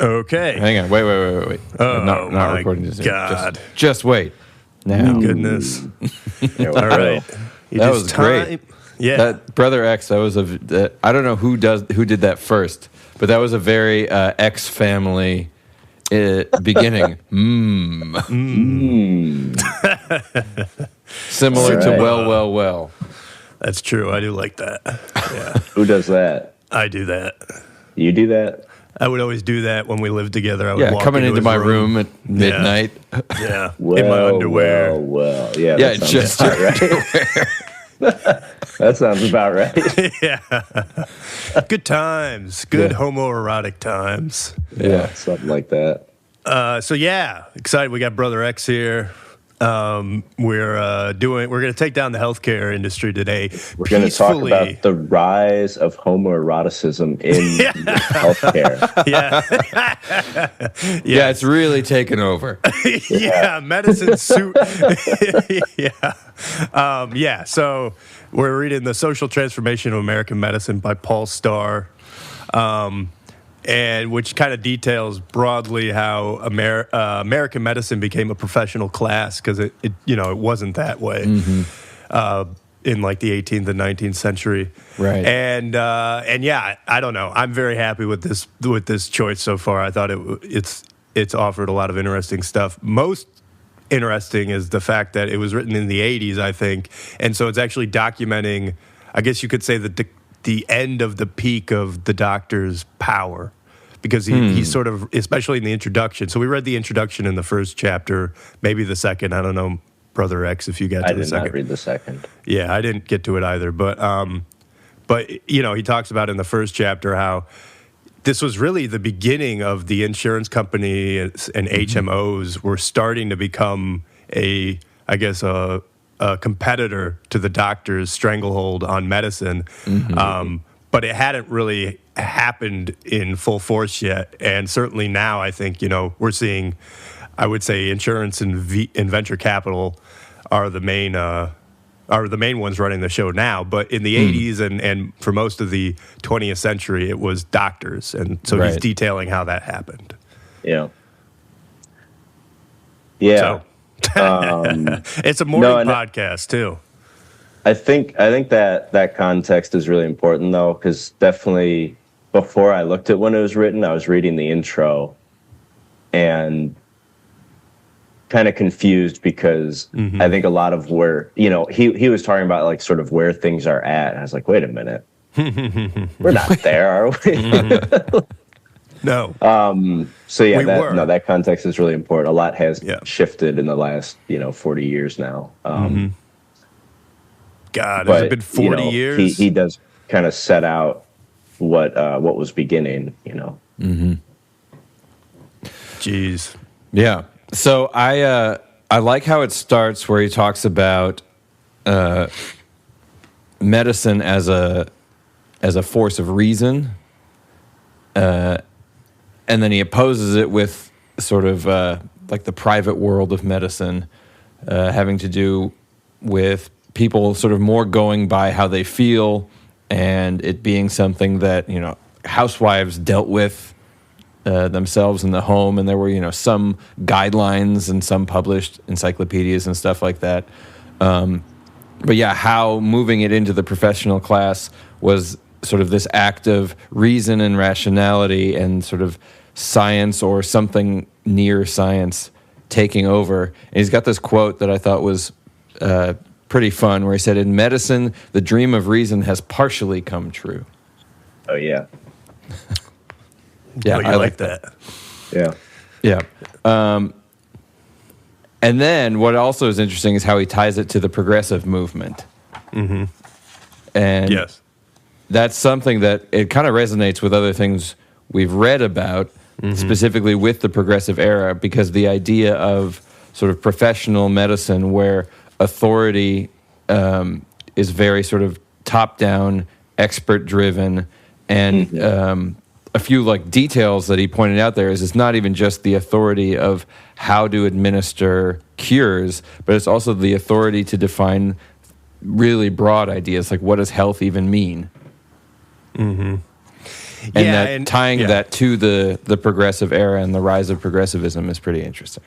Okay. Hang on. Wait. Oh, not my recording just yet. God. Just wait. Now. Goodness. There we All go. right. That was great. Yeah. That Brother X, that was I don't know who did that first, but that was a very X family beginning. Similar to well. That's true. I do like that. Yeah. Who does that? I do that. You do that? I would always do that when we lived together. I would Yeah, walk coming into his my room at midnight. Yeah. Well, in my underwear. Well. Yeah, Yeah, that sounds just about right. That sounds about right. Yeah. Good times. Good homoerotic times. Yeah. Something like that. So yeah, excited. We got Brother X here. We're going to take down the healthcare industry today. We're going to talk about the rise of homoeroticism in healthcare. Yeah, it's really taken over. Yeah, medicine suit. Yeah. So we're reading The Social Transformation of American Medicine by Paul Starr. And which kind of details broadly how American medicine became a professional class, because it wasn't that way in like the 18th and 19th century, right? And yeah, I don't know. I'm very happy with this choice so far. I thought it's offered a lot of interesting stuff. Most interesting is the fact that it was written in the 80s, I think, and so it's actually documenting, I guess you could say, the end of the peak of the doctor's power, because he sort of, especially in the introduction. So we read the introduction in the first chapter, maybe the second. I don't know, Brother X, if you got to the second. I did not read the second. Yeah, I didn't get to it either. But he talks about in the first chapter how this was really the beginning of the insurance company and HMOs were starting to become a competitor to the doctor's stranglehold on medicine. But it hadn't really happened in full force yet. And certainly now, I think, we're seeing, I would say, insurance and venture capital are the main ones running the show now. But in the 80s and for most of the 20th century, it was doctors. And so he's detailing how that happened. Yeah. Yeah. So, it's a morning podcast, too. I think that context is really important, though, because definitely before I looked at when it was written, I was reading the intro and kind of confused because I think a lot of where, he was talking about like sort of where things are at. And I was like, wait a minute, we're not there, are we? No. So yeah, that context is really important. A lot has shifted in the last, 40 years now. God, has it been 40 years? He does kind of set out what was beginning, Jeez. Yeah. So I like how it starts where he talks about medicine as a force of reason, and then he opposes it with sort of like the private world of medicine, having to do with people sort of more going by how they feel, and it being something that housewives dealt with themselves in the home, and there were some guidelines and some published encyclopedias and stuff like that. But yeah, how moving it into the professional class was sort of this act of reason and rationality and sort of science or something near science taking over. And he's got this quote that I thought was pretty fun, where he said, "In medicine, the dream of reason has partially come true." Oh yeah. Yeah, I like that. Yeah. Yeah. And then what also is interesting is how he ties it to the progressive movement. And yes, that's something that it kind of resonates with other things we've read about, specifically with the progressive era, because the idea of sort of professional medicine where authority is very sort of top-down, expert-driven, and a few like details that he pointed out there is it's not even just the authority of how to administer cures, but it's also the authority to define really broad ideas, like what does health even mean? And Yeah, that tying that to the progressive era and the rise of progressivism is pretty interesting.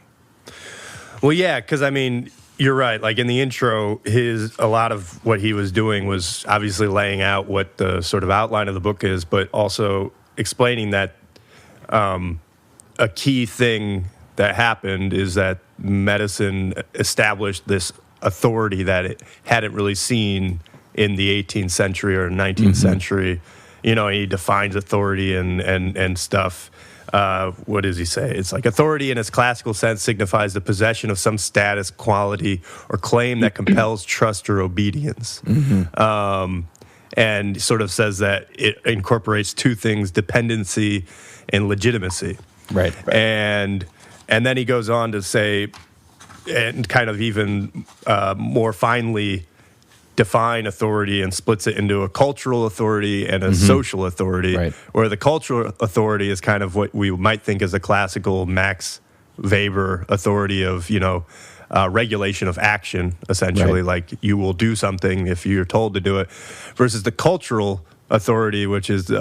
Well, yeah, because I mean, you're right. Like in the intro, a lot of what he was doing was obviously laying out what the sort of outline of the book is, but also explaining that a key thing that happened is that medicine established this authority that it hadn't really seen in the 18th century or 19th century. You know, he defines authority and stuff. What does he say? It's like authority in its classical sense signifies the possession of some status, quality, or claim that compels trust or obedience. And sort of says that it incorporates two things, dependency and legitimacy. Right. And then he goes on to say, and kind of even more finely define authority and splits it into a cultural authority and a social authority, where the cultural authority is kind of what we might think as a classical Max Weber authority of, regulation of action, essentially, like you will do something if you're told to do it, versus the cultural authority, which is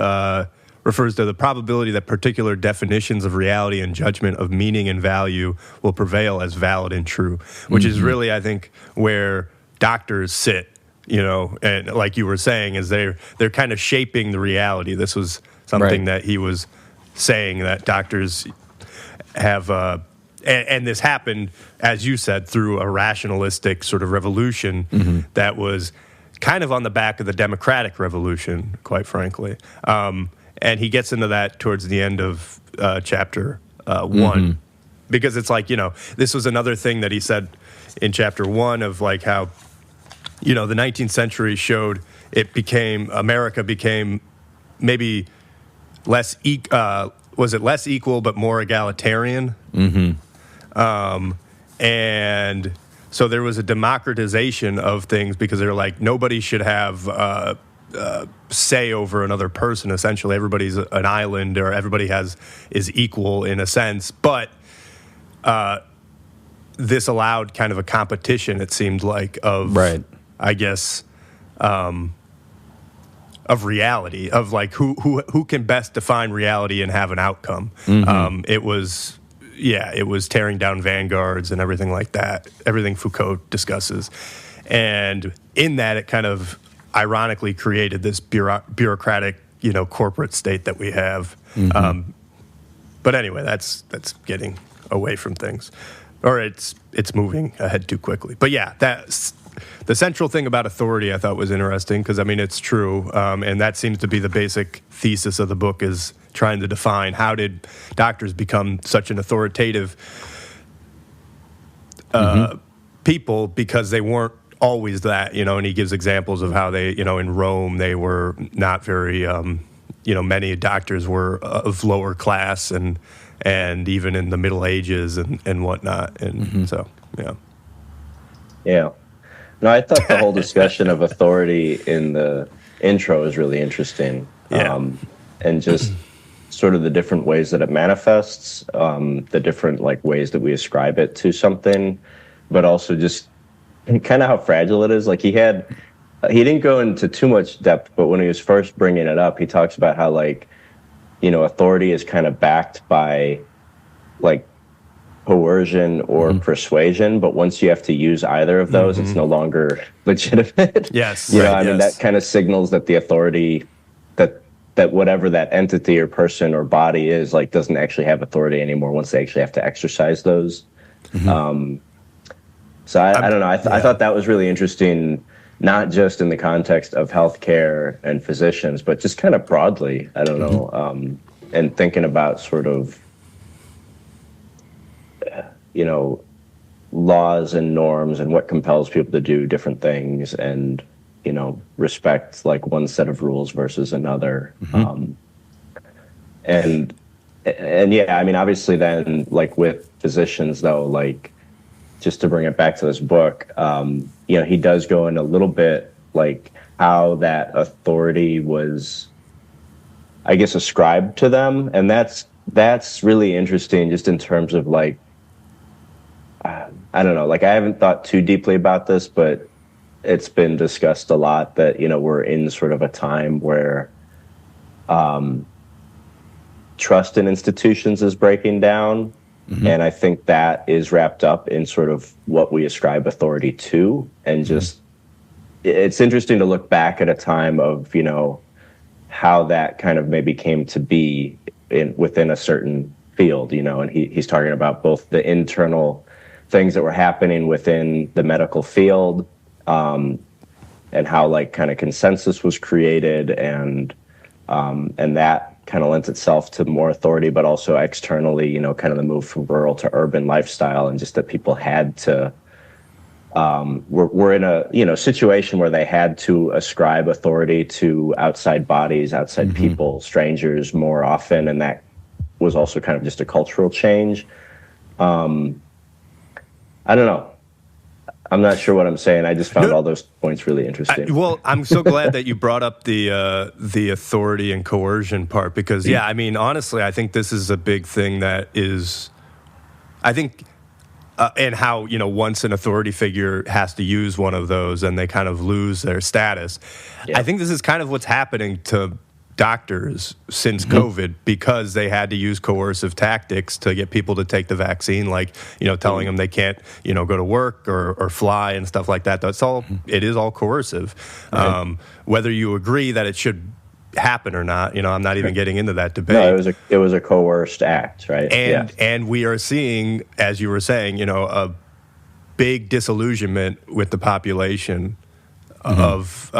refers to the probability that particular definitions of reality and judgment of meaning and value will prevail as valid and true, which is really, I think, where doctors sit, and like you were saying, is they're kind of shaping the reality. This was something that he was saying, that doctors have, and this happened, as you said, through a rationalistic sort of revolution that was kind of on the back of the democratic revolution, quite frankly. And he gets into that towards the end of chapter 1, because it's like, this was another thing that he said in chapter 1 of like how, the 19th century showed America became maybe less, was it less equal but more egalitarian? And so there was a democratization of things because they're like, nobody should have say over another person. Essentially, everybody's an island, or everybody is equal in a sense. But this allowed kind of a competition. It seemed like of, I guess, of reality, of like who can best define reality and have an outcome. It was tearing down vanguards and everything like that. Everything Foucault discusses, and in that, it kind of ironically created this bureaucratic, corporate state that we have. But anyway, that's getting away from things, or it's moving ahead too quickly. But yeah, that's the central thing about authority I thought was interesting, because I mean it's true, and that seems to be the basic thesis of the book, is trying to define how did doctors become such an authoritative people, because they weren't always that, and he gives examples of how they, in Rome, they were not very, many doctors were of lower class, and even in the Middle Ages and whatnot. And so, yeah. Yeah. No, I thought the whole discussion of authority in the intro is really interesting. Yeah. And just sort of the different ways that it manifests, the different like ways that we ascribe it to something, but also just kind of how fragile it is. Like he didn't go into too much depth, but when he was first bringing it up, he talks about how like, authority is kind of backed by like coercion or persuasion, but once you have to use either of those, it's no longer legitimate. Yes. I mean, that kind of signals that the authority, that whatever that entity or person or body is, like, doesn't actually have authority anymore once they actually have to exercise those. So I don't know. I thought that was really interesting, not just in the context of healthcare and physicians, but just kind of broadly. I don't know, and thinking about sort of, laws and norms and what compels people to do different things, and respect like one set of rules versus another. And yeah, I mean, obviously, then like with physicians, though, like, just to bring it back to this book, he does go in a little bit like how that authority was, I guess, ascribed to them. And that's really interesting, just in terms of like, I don't know, like I haven't thought too deeply about this, but it's been discussed a lot that, we're in sort of a time where trust in institutions is breaking down. And I think that is wrapped up in sort of what we ascribe authority to. And just, it's interesting to look back at a time of, how that kind of maybe came to be within a certain field, and he's talking about both the internal things that were happening within the medical field, and how like kind of consensus was created, and that kind of lends itself to more authority, but also externally, kind of the move from rural to urban lifestyle, and just that people had to, we're in a situation where they had to ascribe authority to outside bodies, outside people, strangers more often, and that was also kind of just a cultural change. I don't know. I'm not sure what I'm saying. I just found all those points really interesting. Well, I'm so glad that you brought up the authority and coercion part, because, I mean, honestly, I think this is a big thing that is, I think, and how, once an authority figure has to use one of those and they kind of lose their status. Yeah. I think this is kind of what's happening to doctors since COVID, because they had to use coercive tactics to get people to take the vaccine, like, telling them they can't, go to work or fly and stuff like that. That's all, it is all coercive. Right. Whether you agree that it should happen or not, I'm not even getting into that debate. No, it was a coerced act, right? And we are seeing, as you were saying, a big disillusionment with the population of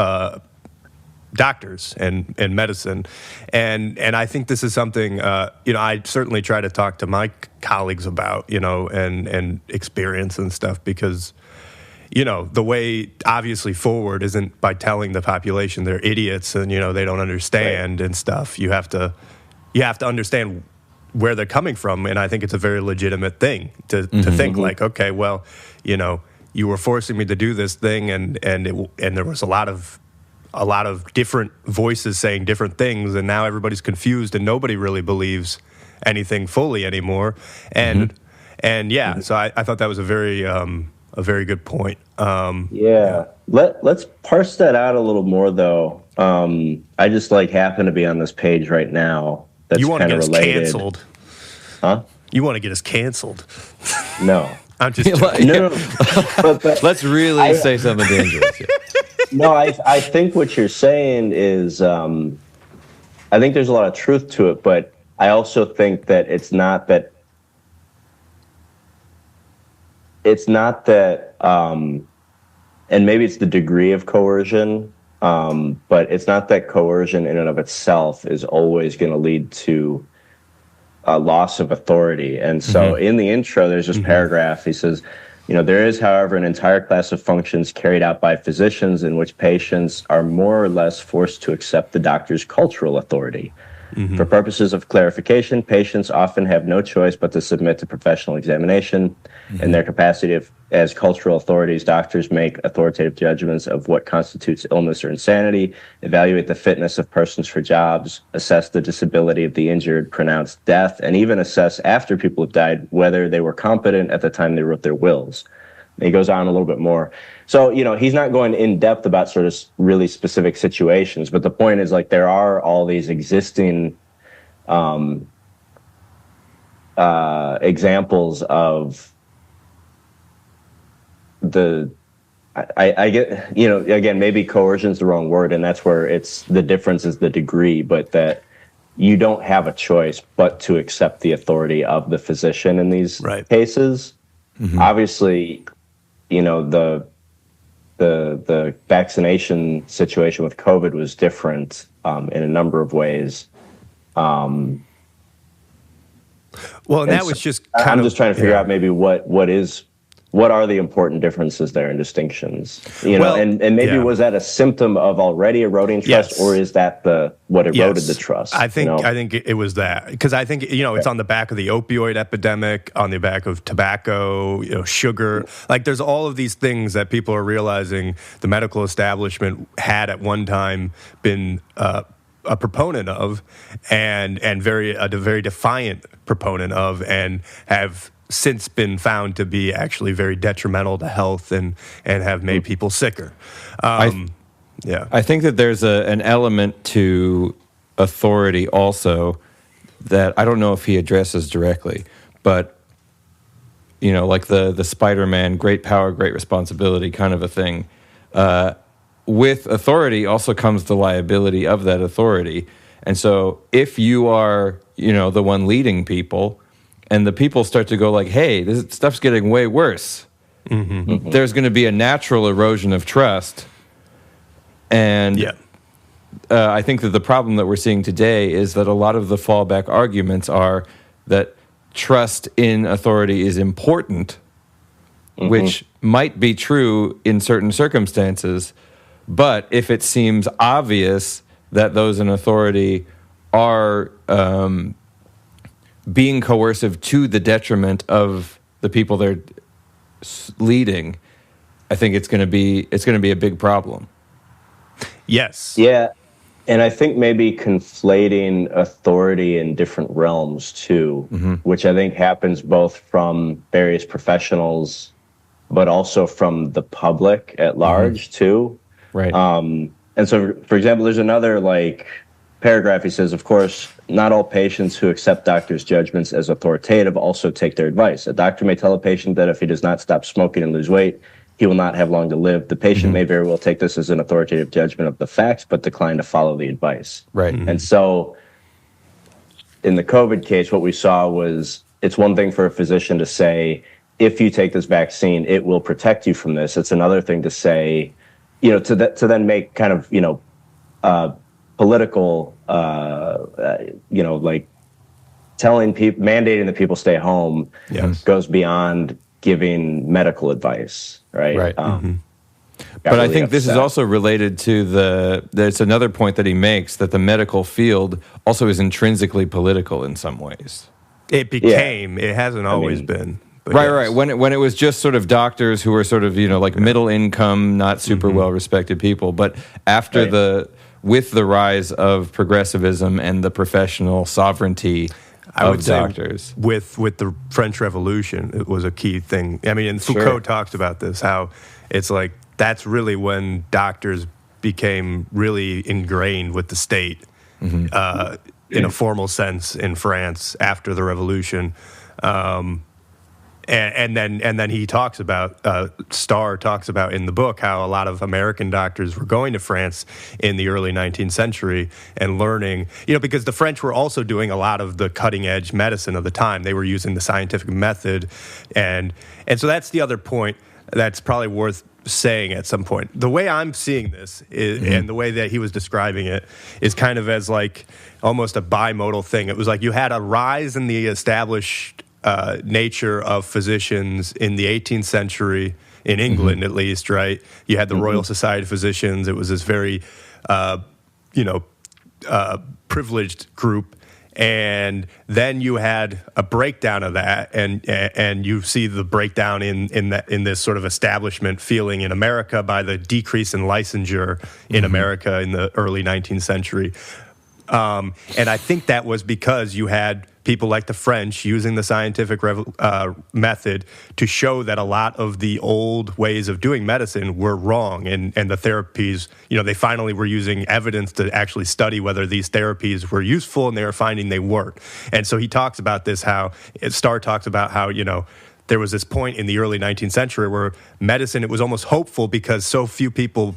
doctors and medicine, and I think this is something I certainly try to talk to my colleagues about, and experience and stuff, because the way obviously forward isn't by telling the population they're idiots and they don't understand and stuff. You have to understand where they're coming from, and I think it's a very legitimate thing to think like, okay, well, you were forcing me to do this thing, and there was a lot of different voices saying different things, and now everybody's confused and nobody really believes anything fully anymore. And so I thought that was a very good point. Let's parse that out a little more, though. I just happen to be on this page right now. That's you want to get us related. canceled? Huh? You want to get us canceled? No, I'm just no. But let's really say something dangerous. No, I think what you're saying is, I think there's a lot of truth to it, but I also think that it's not that, and maybe it's the degree of coercion, but it's not that coercion in and of itself is always going to lead to a loss of authority. And so in the intro, there's this paragraph. He says, there is, however, an entire class of functions carried out by physicians in which patients are more or less forced to accept the doctor's cultural authority. For purposes of clarification, patients often have no choice but to submit to professional examination. In their capacity as cultural authorities, doctors make authoritative judgments of what constitutes illness or insanity, evaluate the fitness of persons for jobs, assess the disability of the injured, pronounce death, and even assess after people have died whether they were competent at the time they wrote their wills. And he goes on a little bit more. So, he's not going in depth about sort of really specific situations, but the point is, there are all these existing examples of I get, again, maybe coercion is the wrong word, and that's where the difference is the degree, but that you don't have a choice but to accept the authority of the physician in these cases. Obviously, the vaccination situation with COVID was different in a number of ways. Well, and that was just I'm just trying to figure out maybe what are the important differences there and distinctions, and maybe was that a symptom of already eroding trust, or is that what eroded the trust? I think it was that, because I think it's on the back of the opioid epidemic, on the back of tobacco, sugar. There's all of these things that people are realizing the medical establishment had at one time been a proponent of, and a very defiant proponent of, and have since been found to be actually very detrimental to health and have made people sicker. I think that there's an element to authority also that I don't know if he addresses directly, but like the Spider-Man, great power, great responsibility kind of a thing. With authority also comes the liability of that authority. And so if you are, the one leading people, and the people start to go like, hey, this stuff's getting way worse, there's going to be a natural erosion of trust. And I think that the problem that we're seeing today is that a lot of the fallback arguments are that trust in authority is important, which might be true in certain circumstances, but if it seems obvious that those in authority are being coercive to the detriment of the people they're leading, I think it's going to be a big problem. Yes. Yeah. And I think maybe conflating authority in different realms too, which I think happens both from various professionals, but also from the public at large too. Right. And so, for example, there's another paragraph. He says, of course, not all patients who accept doctors' judgments as authoritative also take their advice. A doctor may tell a patient that if he does not stop smoking and lose weight, he will not have long to live. The patient may very well take this as an authoritative judgment of the facts, but decline to follow the advice. Right. And so in the COVID case, what we saw was it's one thing for a physician to say, if you take this vaccine, it will protect you from this. It's another thing to say, to then make kind of, political, telling people, mandating that people stay home goes beyond giving medical advice, right? Right. But I think this is also related to there's another point that he makes, that the medical field also is intrinsically political in some ways. It became, it hasn't always been. But Right. When it was just sort of doctors who were sort of, middle income, not super well respected people. But after with the rise of progressivism and the professional sovereignty of doctors. With the French Revolution, it was a key thing. I mean, and Foucault talks about this, how it's like that's really when doctors became really ingrained with the state in a formal sense in France after the Revolution. And then he talks about, Starr talks about in the book how a lot of American doctors were going to France in the early 19th century and learning, because the French were also doing a lot of the cutting edge medicine of the time. They were using the scientific method. And so that's the other point that's probably worth saying at some point. The way I'm seeing this is, and the way that he was describing it is kind of as almost a bimodal thing. It was like you had a rise in the established nature of physicians in the 18th century, in England at least, right? You had the Royal Society of Physicians. It was this very, privileged group. And then you had a breakdown of that, and you see the breakdown in this sort of establishment feeling in America by the decrease in licensure in America in the early 19th century. And I think that was because you had people like the French using the scientific method to show that a lot of the old ways of doing medicine were wrong, and the therapies, they finally were using evidence to actually study whether these therapies were useful, and they were finding they weren't. And so he talks about this, Starr talks about how, there was this point in the early 19th century where medicine, it was almost hopeful because so few people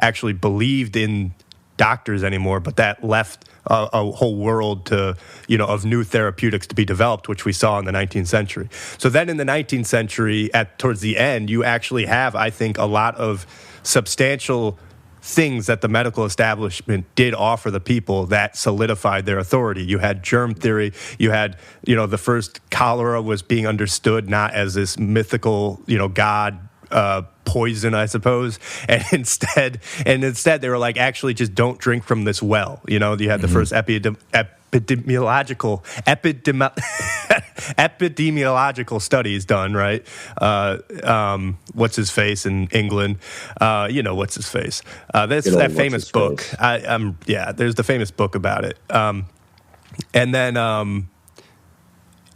actually believed in doctors anymore, but that left a whole world to, of new therapeutics to be developed, which we saw in the 19th century. So then in the 19th century, towards the end, you actually have, I think, a lot of substantial things that the medical establishment did offer the people that solidified their authority. You had germ theory. You had, the first cholera was being understood not as this mythical, god poison, I suppose, and instead they were like, actually just don't drink from this well. You had the first epidemiological studies done, right? What's his face in England? What's his face? There's that famous book. There's the famous book about it.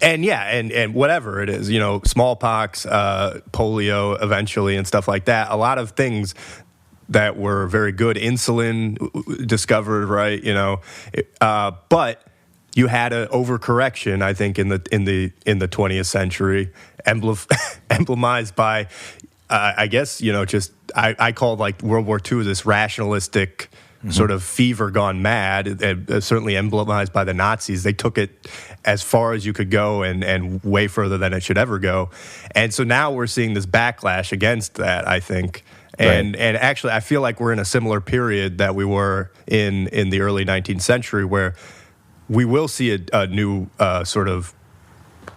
And whatever it is, smallpox, polio eventually and stuff like that. A lot of things that were very good. Insulin discovered, right? But you had an overcorrection, I think, in the 20th century, emblemized by, I guess, just I called like World War II this rationalistic sort of fever gone mad, certainly emblemized by the Nazis. They took it as far as you could go and way further than it should ever go. And so now we're seeing this backlash against that, I think. And actually, I feel like we're in a similar period that we were in the early 19th century, where we will see a new sort of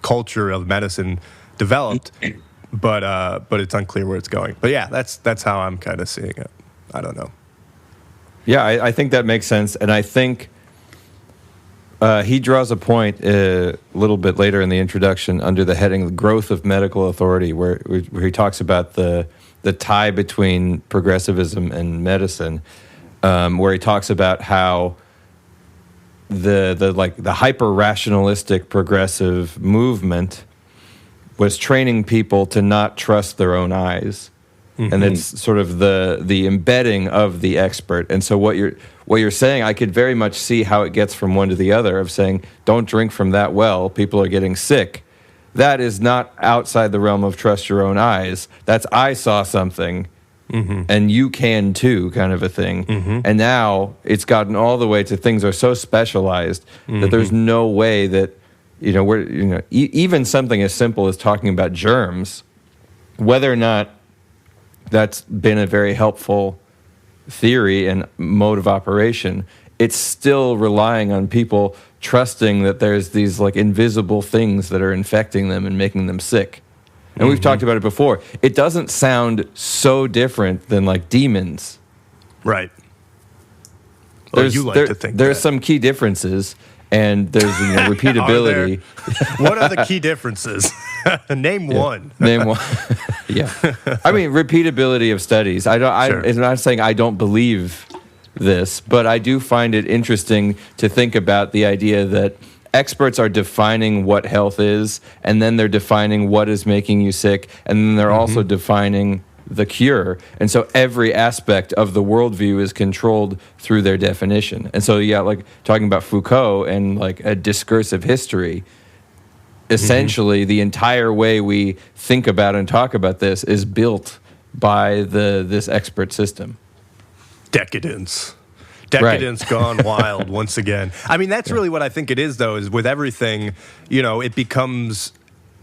culture of medicine developed, but it's unclear where it's going. But yeah, that's how I'm kind of seeing it. I don't know. Yeah, I think that makes sense, and I think he draws a point a little bit later in the introduction under the heading "The Growth of Medical Authority," where he talks about the tie between progressivism and medicine, where he talks about how the hyper rationalistic progressive movement was training people to not trust their own eyes. And it's sort of the embedding of the expert. And so what you're saying, I could very much see how it gets from one to the other, of saying, don't drink from that well, people are getting sick. That is not outside the realm of trust your own eyes. That's I saw something, and you can too, kind of a thing. And now it's gotten all the way to things are so specialized that there's no way that, even something as simple as talking about germs, whether or not that's been a very helpful theory and mode of operation, it's still relying on people trusting that there's these like invisible things that are infecting them and making them sick. And we've talked about it before. It doesn't sound so different than like demons. Right. Well, you like to think there's that. some key differences, and there's repeatability. What are the key differences? Name one. Name one. Yeah. I mean, repeatability of studies. It's not saying I don't believe this, but I do find it interesting to think about the idea that experts are defining what health is, and then they're defining what is making you sick, and then they're also defining the cure. And so every aspect of the worldview is controlled through their definition. And so, yeah, like talking about Foucault and like a discursive history, essentially the entire way we think about and talk about this is built by this expert system. Decadence gone wild once again. I mean, that's really what I think it is, though, is with everything, it becomes,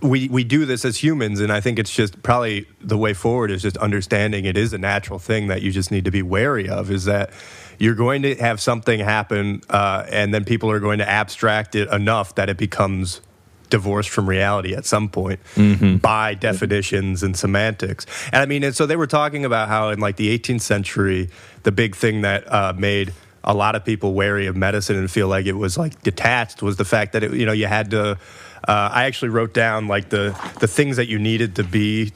we do this as humans, and I think it's just probably the way forward is just understanding it is a natural thing that you just need to be wary of, is that you're going to have something happen, and then people are going to abstract it enough that it becomes divorced from reality at some point by definitions and semantics. And I mean, and so they were talking about how in like the 18th century, the big thing that made a lot of people wary of medicine and feel like it was like detached was the fact that you had to. I actually wrote down like the things that you needed to be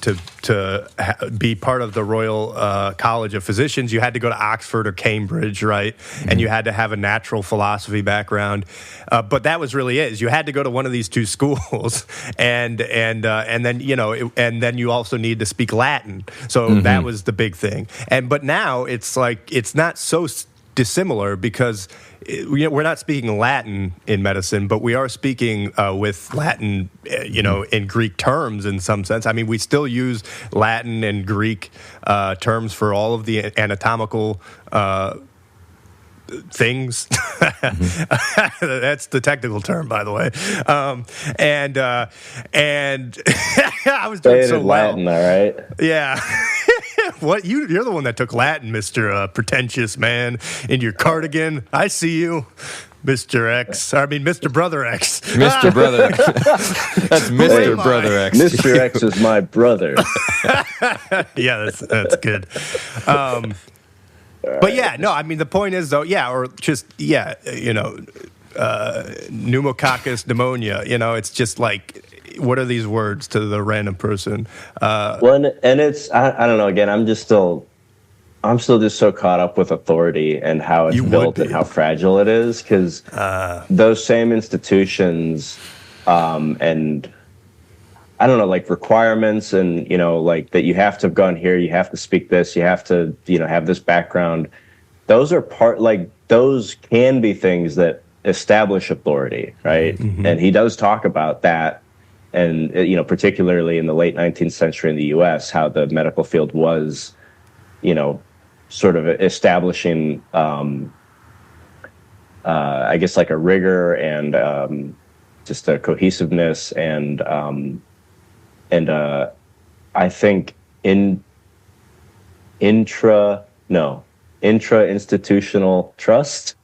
be part of the Royal College of Physicians. You had to go to Oxford or Cambridge, right? And you had to have a natural philosophy background. But that was really it. Is you had to go to one of these two schools, and then and then you also need to speak Latin. So that was the big thing. But now it's like it's not so dissimilar because we're not speaking Latin in medicine, but we are speaking with Latin, in Greek terms in some sense. I mean, we still use Latin and Greek terms for all of the anatomical things. That's the technical term, by the way. And I was doing so well. Latin, all right. Yeah. What you're the one that took Latin, Mr. Pretentious man, in your cardigan. I see you, Mr. X. I mean, Mr. Brother X. Mr. Brother X. That's Mr. Brother X. Mr. X is my brother. Yeah, that's good. But yeah, no, I mean, the point is, though, pneumococcus pneumonia, it's just like, what are these words to the random person? Well, and it's, I don't know, again, I'm still just so caught up with authority and how it's built and how fragile it is, because those same institutions and I don't know, like requirements and, like that you have to have gone here, you have to speak this, you have to, have this background. Those are those can be things that establish authority, right? And he does talk about that, and particularly in the late 19th century in the U.S., how the medical field was, sort of establishing, I guess, like a rigor and just a cohesiveness and I think intra-institutional trust.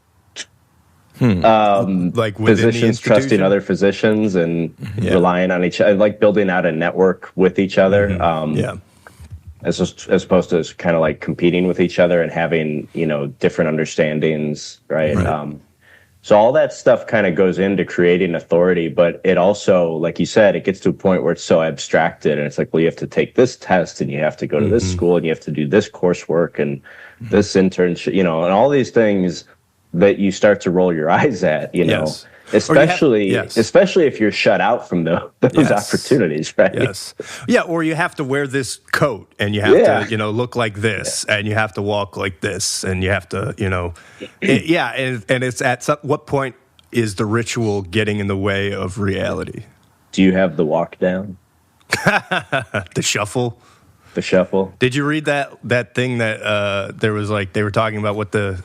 Like within Physicians trusting other physicians and relying on each other, like building out a network with each other. As opposed to kind of like competing with each other and having, different understandings, right? So all that stuff kind of goes into creating authority, but it also, like you said, it gets to a point where it's so abstracted, and it's like, well, you have to take this test, and you have to go to this school, and you have to do this coursework, and this internship, and all these things that you start to roll your eyes at, especially if you're shut out from those opportunities, right? Or you have to wear this coat, and you have to, look like this, and you have to walk like this, and you have to, and it's at what point is the ritual getting in the way of reality? Do you have the walk down? The shuffle? The shuffle. Did you read that thing that there was like they were talking about what the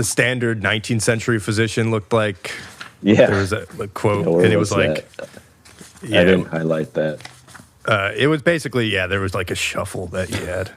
standard 19th century physician looked like? Yeah, there was a quote, and it was like, I didn't highlight that. It was basically there was like a shuffle that he had.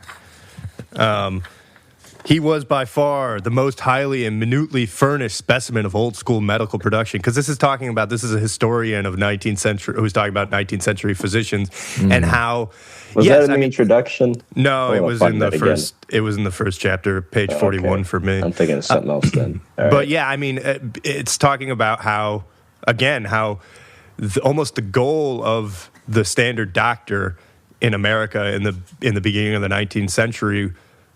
He was by far the most highly and minutely furnished specimen of old school medical production. Because this is a historian of 19th century who's talking about 19th century physicians and how. Was that in the introduction? No, it was in the first. It was in the first chapter, page 41 for me. I'm thinking of something else then. But it's talking about how almost the goal of the standard doctor in America in the beginning of the 19th century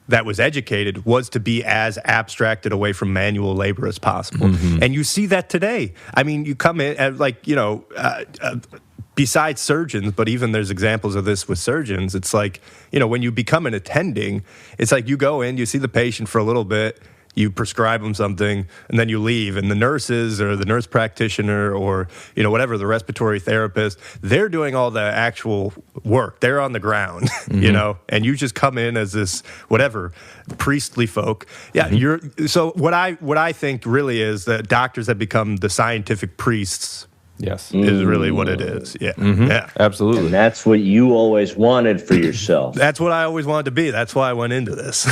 that was educated was to be as abstracted away from manual labor as possible. And you see that today. I mean, you come in at besides surgeons, but even there's examples of this with surgeons. It's like, when you become an attending, it's like you go in, you see the patient for a little bit, you prescribe them something, and then you leave. And the nurses or the nurse practitioner or, whatever, the respiratory therapist, they're doing all the actual work. They're on the ground, and you just come in as this, whatever, priestly folk. So what I think really is that doctors have become the scientific priests. Yes. Is really what it is. Yeah. Yeah. Absolutely. And that's what you always wanted for yourself. That's what I always wanted to be. That's why I went into this.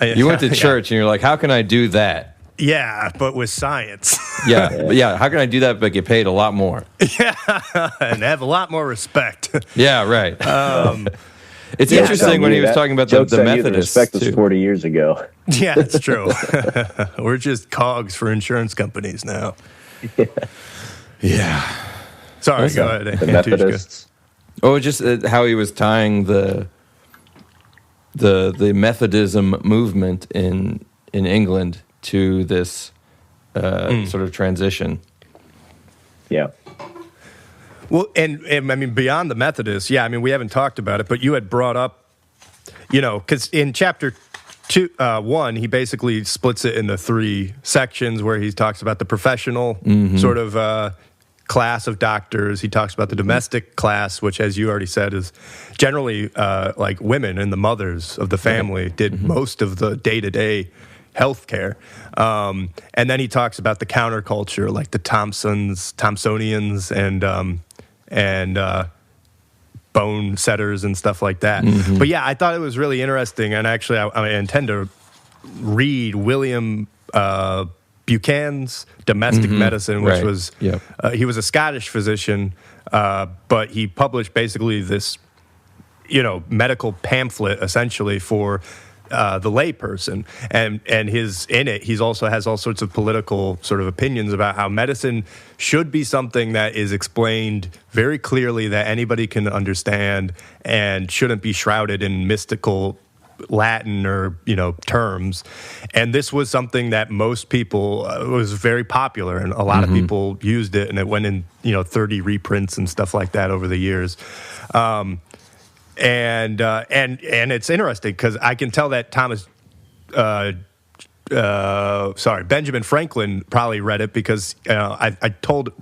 You went to church and you're like, how can I do that? Yeah, but with science. How can I do that but get paid a lot more? And have a lot more respect. Yeah, right. It's interesting when he was talking about the Methodists. The respect was 40 years ago. Yeah, that's true. We're just cogs for insurance companies now. Yeah. Sorry, go ahead. The Methodists. Oh, just how he was tying the Methodism movement in England to this sort of transition. Yeah. Well, and I mean, beyond the Methodists, we haven't talked about it, but you had brought up, because in chapter 1, he basically splits it into 3 sections where he talks about the professional sort of class of doctors. He talks about the domestic class, which, as you already said, is generally like women and the mothers of the family did most of the day-to-day healthcare. And then he talks about the counterculture, like the Thompsonians and bone setters and stuff like that. But I thought it was really interesting, and actually I intend to read William Buchanan's Domestic Medicine, which was he was a Scottish physician, but he published basically this medical pamphlet essentially for the layperson, and he also has all sorts of political sort of opinions about how medicine should be something that is explained very clearly that anybody can understand and shouldn't be shrouded in mystical Latin or terms. And this was something that most people was very popular, and a lot of people used it, and it went in 30 reprints and stuff like that over the years. And it's interesting because I can tell that Thomas Benjamin Franklin probably read it because I told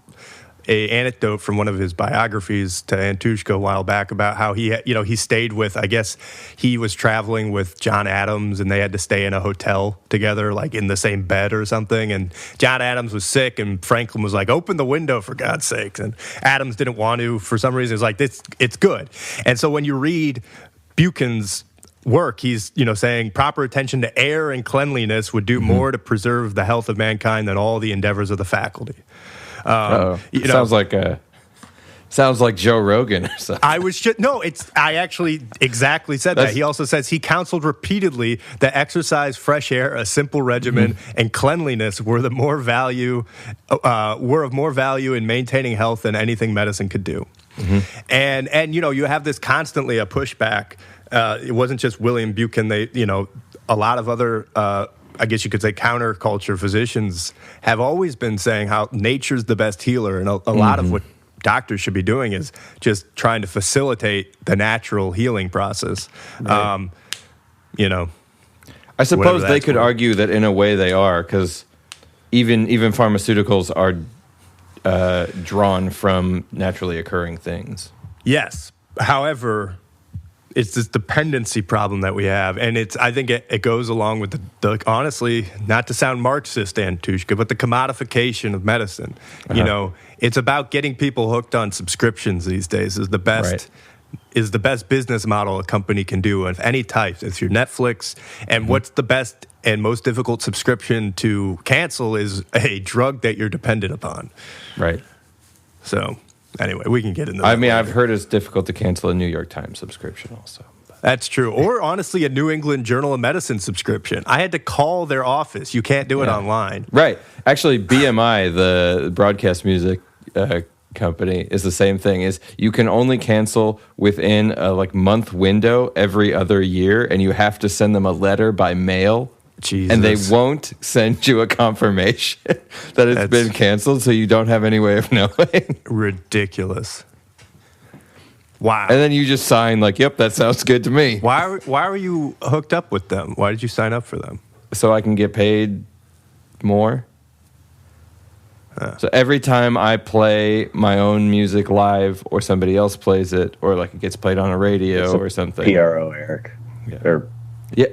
a anecdote from one of his biographies to Antushka a while back about how he stayed with, I guess he was traveling with John Adams and they had to stay in a hotel together, like in the same bed or something. And John Adams was sick and Franklin was like, open the window for God's sakes. And Adams didn't want to, for some reason. It's like, it's good. And so when you read Buchan's work, he's saying proper attention to air and cleanliness would do more to preserve the health of mankind than all the endeavors of the faculty. Sounds like Joe Rogan or something. I actually exactly said that. He also says he counseled repeatedly that exercise, fresh air, a simple regimen, and cleanliness were of more value in maintaining health than anything medicine could do. And you have this constantly a pushback. It wasn't just William Buchan. A lot of other I guess you could say counterculture physicians have always been saying how nature's the best healer. And a lot of what doctors should be doing is just trying to facilitate the natural healing process. Right. I suppose they could argue that in a way they are, because even pharmaceuticals are drawn from naturally occurring things. Yes. However, it's this dependency problem that we have, and I think it goes along with the honestly, not to sound Marxist, Antushka, but the commodification of medicine. It's about getting people hooked on subscriptions these days is the best business model a company can do of any type. It's your Netflix, and what's the best and most difficult subscription to cancel is a drug that you're dependent upon. Right. So anyway, we can get into that. I mean, I've heard it's difficult to cancel a New York Times subscription also. That's true. Or honestly, a New England Journal of Medicine subscription. I had to call their office. You can't do it online. Right. Actually, BMI, the broadcast music company, is the same thing. Is you can only cancel within a month window every other year, and you have to send them a letter by mail. Jesus. And they won't send you a confirmation that it's been canceled, so you don't have any way of knowing. Ridiculous. Wow. And then you just sign yep, that sounds good to me. Why were you hooked up with them? Why did you sign up for them? So I can get paid more. So every time I play my own music live or somebody else plays it or it gets played on a radio or something. PRO, Eric. Yeah. Yeah.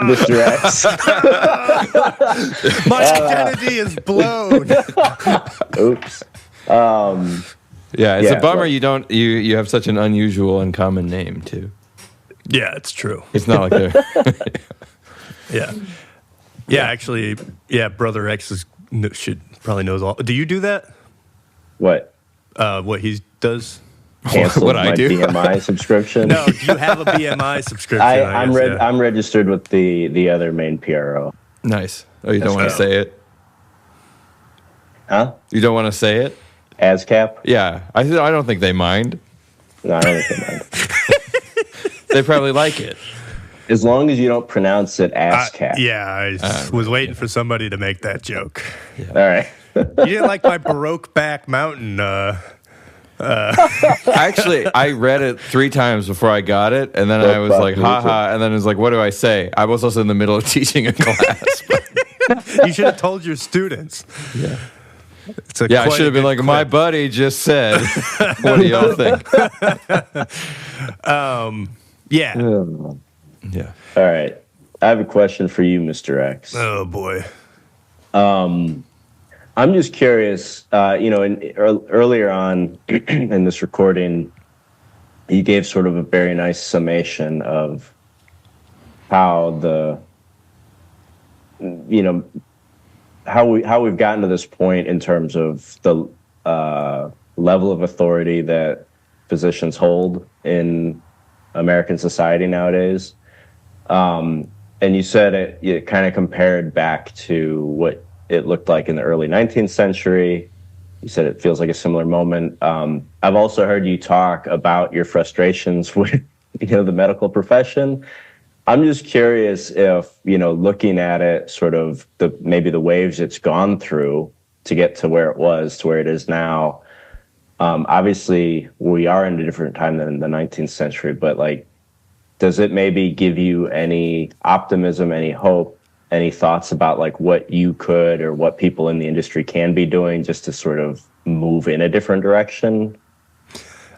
Mr. X. My identity is blown. Oops. Yeah, it's a bummer you have such an unusual, uncommon name too. Yeah, it's true. It's not like Yeah. Yeah, actually, Brother X should probably knows all. Do you do that? What? What he does? Cancel what my I do? BMI subscription. No, do you have a BMI subscription? I'm registered with the other main PRO. Nice. Oh, you don't want to say it? Huh? You don't want to say it? ASCAP? Yeah. I don't think they mind. No, I don't think they mind. They probably like it. As long as you don't pronounce it ASCAP. I was waiting for somebody to make that joke. Yeah. All right. You didn't like my Baroque back mountain. Actually, I read it 3 times before I got it, and then I was like, haha, and then it was like, what do I say? I was also in the middle of teaching a class. You should have told your students. Yeah. I should have been like, my buddy just said, what do y'all think? Yeah. Yeah. All right. I have a question for you, Mr. X. Oh, boy. I'm just curious, earlier on in this recording, you gave sort of a very nice summation of how how we've gotten to this point in terms of the level of authority that physicians hold in American society nowadays. And you said it kind of compared back to what it looked like in the early 19th century. You said it feels like a similar moment. I've also heard you talk about your frustrations with, the medical profession. I'm just curious if, looking at it, sort of maybe the waves it's gone through to get to where it was, to where it is now. Obviously, we are in a different time than the 19th century, but does it maybe give you any optimism, any hope, any thoughts about like what you could or what people in the industry can be doing just to sort of move in a different direction?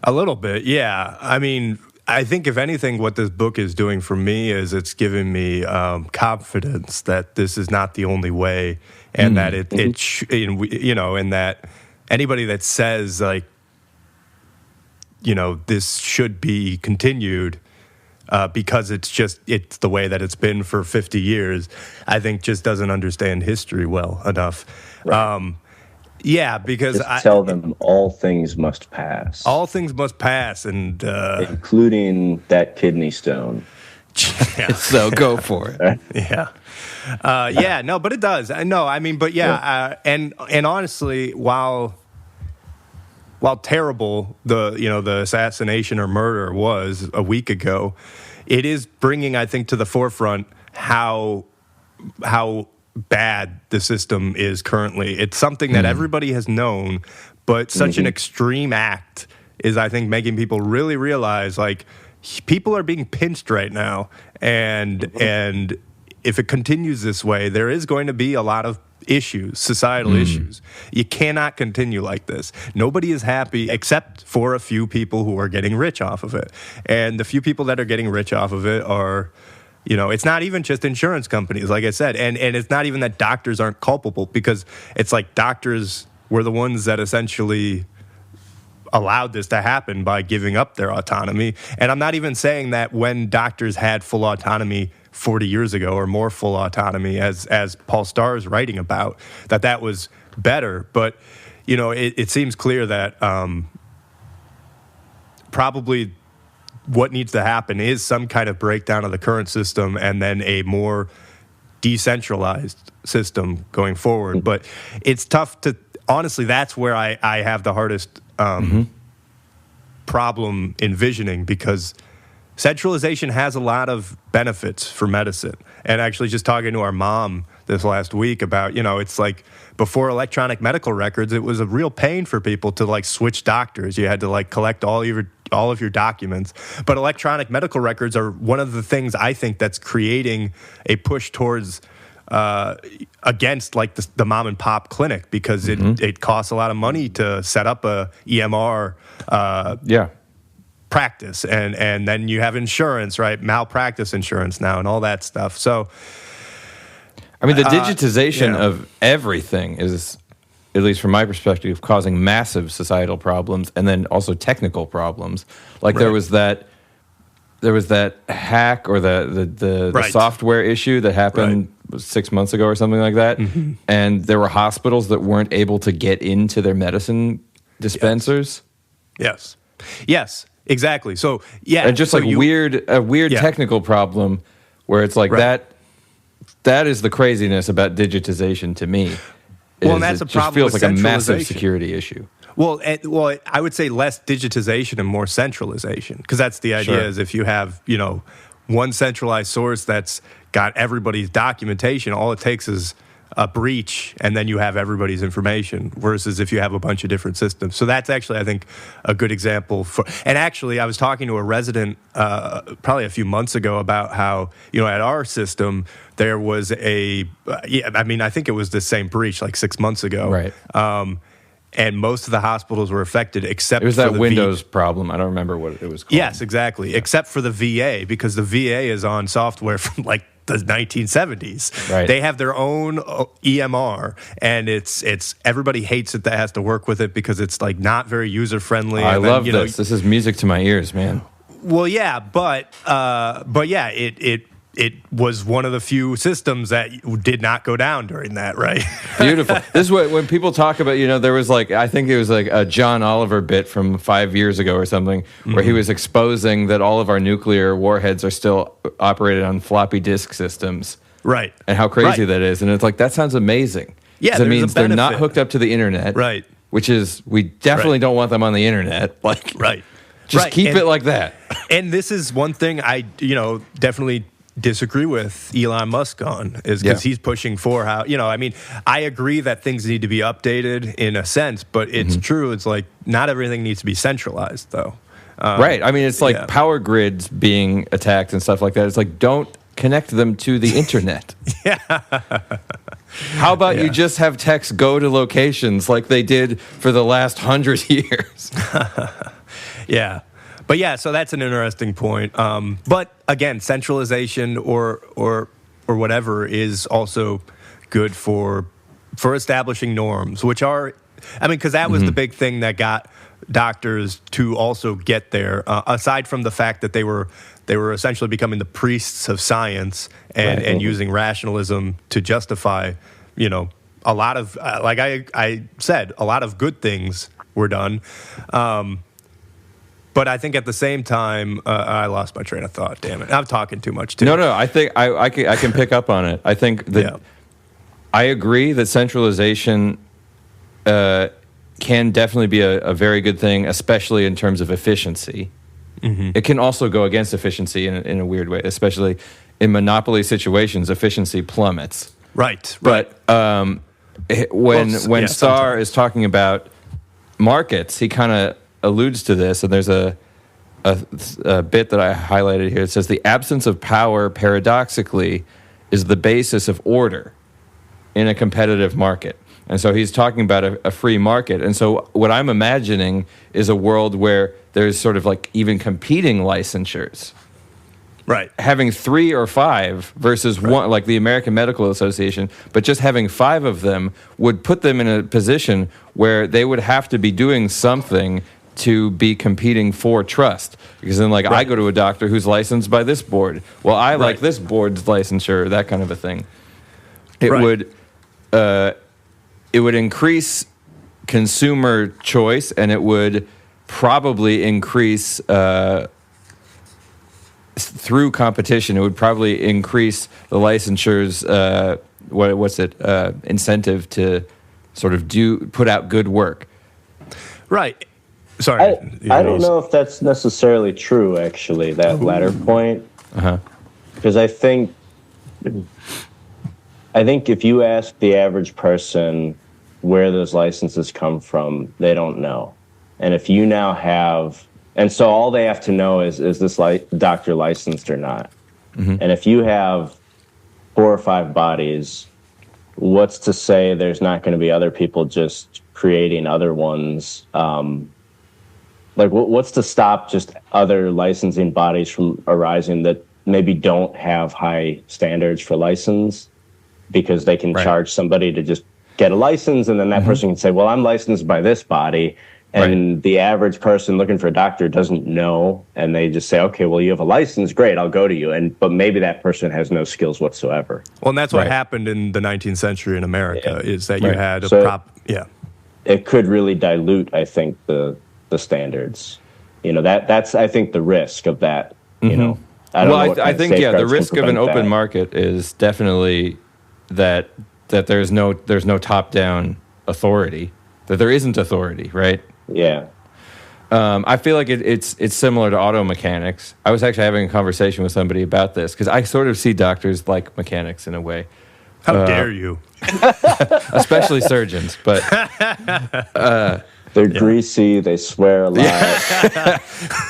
A little bit, yeah. I mean, I think if anything, what this book is doing for me is it's giving me confidence that this is not the only way, and that and that anybody that says like, this should be continued because it's the way that it's been for 50 years, I think just doesn't understand history well enough. Right. Yeah, because just tell them all things must pass. All things must pass, and including that kidney stone. Yeah. So go for it. Yeah. No, but it does. No, I mean, but yeah. And honestly, while terrible the assassination or murder was a week ago, it is bringing, I think, to the forefront how bad the system is currently. It's something that everybody has known, but such an extreme act is, I think, making people really realize, like, people are being pinched right now, and if it continues this way, there is going to be a lot of issues, societal issues. You cannot continue like this. Nobody is happy except for a few people who are getting rich off of it, and the few people that are getting rich off of it are, it's not even just insurance companies, like I said, and it's not even that doctors aren't culpable, because it's like doctors were the ones that essentially allowed this to happen by giving up their autonomy. And I'm not even saying that when doctors had full autonomy 40 years ago, or more full autonomy, as Paul Starr is writing about, that was better. But, it seems clear that probably what needs to happen is some kind of breakdown of the current system and then a more decentralized system going forward. But it's tough to, honestly, that's where I have the hardest problem envisioning, because centralization has a lot of benefits for medicine. And actually just talking to our mom this last week about, it's like before electronic medical records, it was a real pain for people to like switch doctors. You had to like collect all of your documents. But electronic medical records are one of the things I think that's creating a push towards against like the mom and pop clinic, because it costs a lot of money to set up a EMR practice, and then you have insurance, right? Malpractice insurance now and all that stuff. So I mean, the digitization of everything is, at least from my perspective, causing massive societal problems, and then also technical problems. Like there was that hack or the software issue that happened 6 months ago or something like that, and there were hospitals that weren't able to get into their medicine dispensers. Yes, exactly. So and just so like a weird technical problem where it's like that is the craziness about digitization to me. Well, and that's a problem. It just feels like a massive security issue. Well, I would say less digitization and more centralization, because that's the idea. Is if you have one centralized source that's got everybody's documentation, all it takes is a breach, and then you have everybody's information, versus if you have a bunch of different systems. So that's actually, I think, a good example for. And actually, I was talking to a resident probably a few months ago about how at our system there was I think it was the same breach like 6 months ago, right? And most of the hospitals were affected, except it was for that the Windows problem. I don't remember what it was called. Yes, exactly. Yeah. Except for the VA, because the VA is on software from like the 1970s. Right. They have their own EMR, and it's everybody hates it that has to work with it, because it's like not very user friendly. I love this. This is music to my ears, man. Well, yeah, but yeah, it was one of the few systems that did not go down during that, right? Beautiful. This is what, when people talk about, there was like, I think it was like a John Oliver bit from 5 years ago or something, where he was exposing that all of our nuclear warheads are still operated on floppy disk systems. Right. And how crazy that is. And it's like, that sounds amazing. Yeah, it means they're not hooked up to the internet. Right. Which is, we definitely don't want them on the internet. Like, just keep it like that. And this is one thing I, definitely disagree with Elon Musk on, is because he's pushing for how, I agree that things need to be updated in a sense, but it's true. It's like not everything needs to be centralized, though. Right. I mean, it's like power grids being attacked and stuff like that. It's like, don't connect them to the internet. How about you just have techs go to locations like they did for the last 100 years? Yeah. But yeah, so that's an interesting point. But again, centralization or whatever is also good for establishing norms, which are, I mean, because that was the big thing that got doctors to also get there. Aside from the fact that they were essentially becoming the priests of science and using rationalism to justify, a lot of, like I said, a lot of good things were done. But I think at the same time, I lost my train of thought. Damn it! I'm talking too much too. No. I think I can pick up on it. I think that I agree that centralization can definitely be a very good thing, especially in terms of efficiency. It can also go against efficiency in a weird way, especially in monopoly situations. Efficiency plummets. Right. But when Starr is talking about markets, he kind of alludes to this, and there's a bit that I highlighted here. It says the absence of power, paradoxically, is the basis of order in a competitive market. And so he's talking about a free market. And so what I'm imagining is a world where there's sort of like even competing licensures. Right. Having 3 or 5 versus one, like the American Medical Association, but just having 5 of them would put them in a position where they would have to be doing something to be competing for trust. Because then, I go to a doctor who's licensed by this board. Well, I like this board's licensure, that kind of a thing. It would increase consumer choice, and it would probably increase through competition. It would probably increase the licensures. Incentive to sort of put out good work. Right. Sorry. I don't know if that's necessarily true, actually, that latter point. Because I think if you ask the average person where those licenses come from, they don't know. And if you now have, and so all they have to know is this doctor licensed or not? And if you have 4 or 5 bodies, what's to say there's not going to be other people just creating other ones? What's to stop just other licensing bodies from arising that maybe don't have high standards for license, because they can charge somebody to just get a license, and then that person can say, well, I'm licensed by this body, and the average person looking for a doctor doesn't know, and they just say, okay, well, you have a license, great, I'll go to you, but maybe that person has no skills whatsoever. Well, and that's what happened in the 19th century in America, is that you had it could really dilute, I think, the standards. That's I think the risk of that. I think the risk of an open market is definitely that there's no top-down authority, that there isn't authority, right? Yeah. I feel like it's similar to auto mechanics. I was actually having a conversation with somebody about this, because I sort of see doctors like mechanics in a way. How dare you? Especially surgeons, but they're greasy, they swear a lot.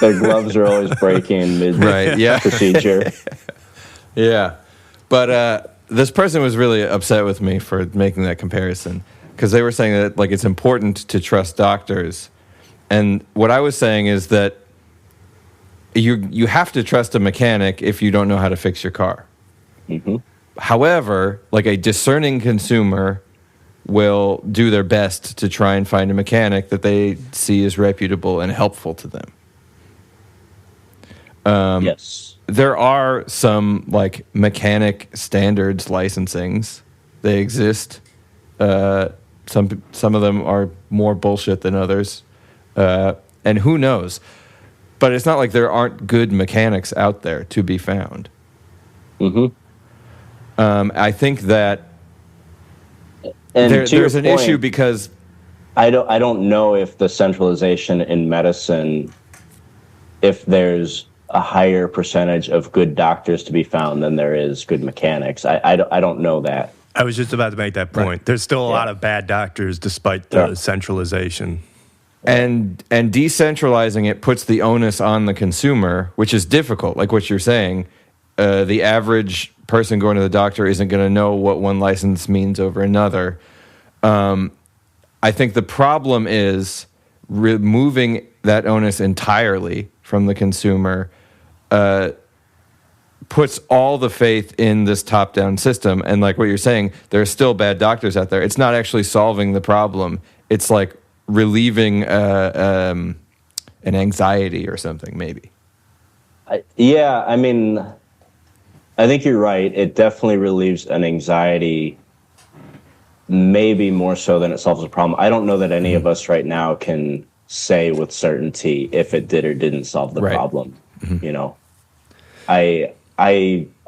Their gloves are always breaking mid procedure. Yeah. But this person was really upset with me for making that comparison, because they were saying that it's important to trust doctors. And what I was saying is that you have to trust a mechanic if you don't know how to fix your car. However, a discerning consumer will do their best to try and find a mechanic that they see as reputable and helpful to them. Yes. There are some mechanic standards licensings. They exist. Some of them are more bullshit than others. And who knows? But it's not like there aren't good mechanics out there to be found. I think that there's an issue because I don't know if the centralization in medicine, if there's a higher percentage of good doctors to be found than there is good mechanics. I don't know that. I was just about to make that point. There's still a lot of bad doctors despite the centralization. And decentralizing it puts the onus on the consumer, which is difficult, like what you're saying. the average person going to the doctor isn't going to know what one license means over another. I think the problem is removing that onus entirely from the consumer puts all the faith in this top-down system. And like what you're saying, there are still bad doctors out there. It's not actually solving the problem. It's like relieving an anxiety or something, maybe. Yeah, I mean, I think you're right. It definitely relieves an anxiety, maybe more so than it solves a problem. I don't know that any of us right now can say with certainty if it did or didn't solve the problem. You know, I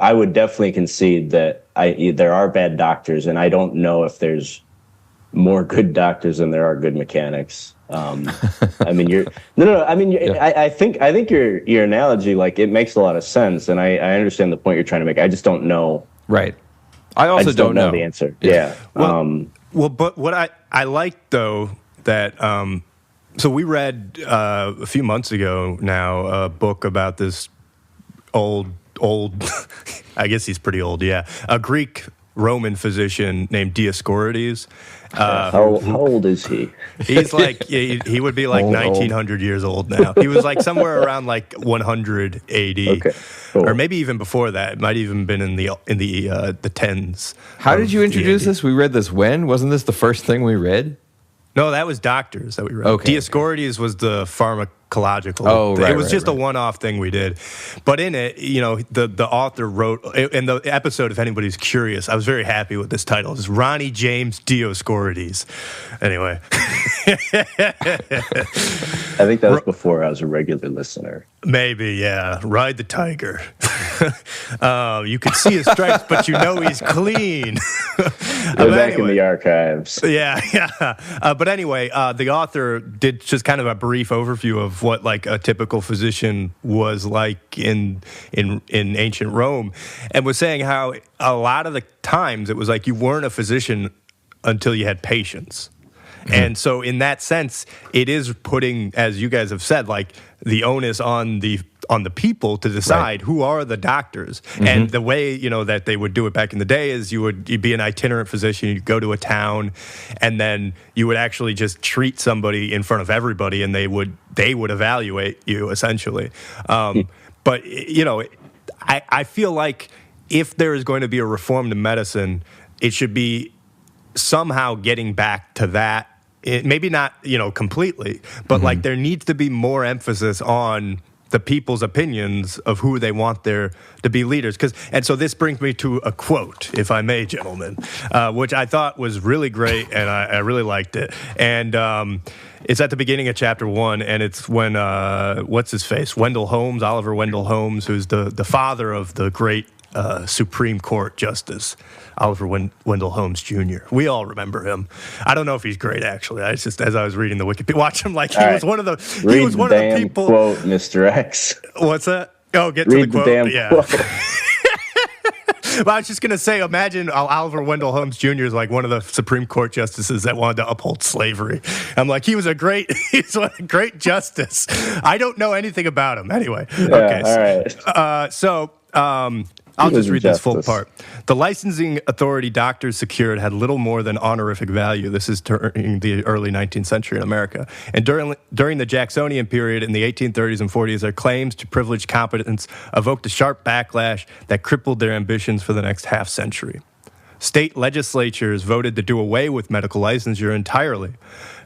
would definitely concede that there are bad doctors, and I don't know if there's more good doctors than there are good mechanics. I mean, I think your analogy, like, it makes a lot of sense, and I understand the point you're trying to make. I just don't know. Right. I also don't know the answer. Yeah. Well, but what I like though that so we read a few months ago now a book about this old I guess he's pretty old, yeah, a Greek Roman physician named Dioscorides. How old is he? He's like he would be like 1900 years old now. He was like somewhere around like 100 AD, okay, cool. Or maybe even before that. It might even been in the tens. How did you introduce this? We read this when? Wasn't this the first thing we read? No, that was doctors that we read. Okay. Dioscorides was the pharmacological. Oh, right. It was just a one-off thing we did. But in it, you know, the author wrote, in the episode, if anybody's curious, I was very happy with this title. It's Ronnie James Dioscorides. Anyway. I think that was before I was a regular listener. Maybe, yeah. Ride the tiger. You can see his stripes, but you know he's clean. They're back in the archives. Yeah. But anyway, the author did just kind of a brief overview of what like a typical physician was like in ancient Rome, and was saying how a lot of the times it was like you weren't a physician until you had patients. And so in that sense, it is putting, as you guys have said, like the onus on the people to decide who are the doctors. And the way, you know, that they would do it back in the day is you'd be an itinerant physician, you'd go to a town, and then you would actually just treat somebody in front of everybody, and they would evaluate you essentially. But, you know, I feel like if there is going to be a reform to medicine, it should be somehow getting back to that. Maybe not, you know, completely, but like there needs to be more emphasis on the people's opinions of who they want there to be leaders. And so this brings me to a quote, if I may, gentlemen, which I thought was really great, and I really liked it. And it's at the beginning of chapter 1, and it's when, what's his face? Oliver Wendell Holmes, who's the father of the great Supreme Court Justice, Oliver Wendell Holmes Jr. We all remember him. I don't know if he's great, actually. I just, as I was reading the Wikipedia, watch him like he was one of the people. Quote, Mr. X. What's that? Oh, get to the quote. Damn quote. But I was just going to say, imagine Oliver Wendell Holmes Jr. is like one of the Supreme Court justices that wanted to uphold slavery. I'm like, he's a great justice. I don't know anything about him. Anyway. Yeah, okay. All right. I'll just read this full part. The licensing authority doctors secured had little more than honorific value. This is during the early 19th century in America. And during the Jacksonian period in the 1830s and 40s, their claims to privileged competence evoked a sharp backlash that crippled their ambitions for the next half century. State legislatures voted to do away with medical licensure entirely.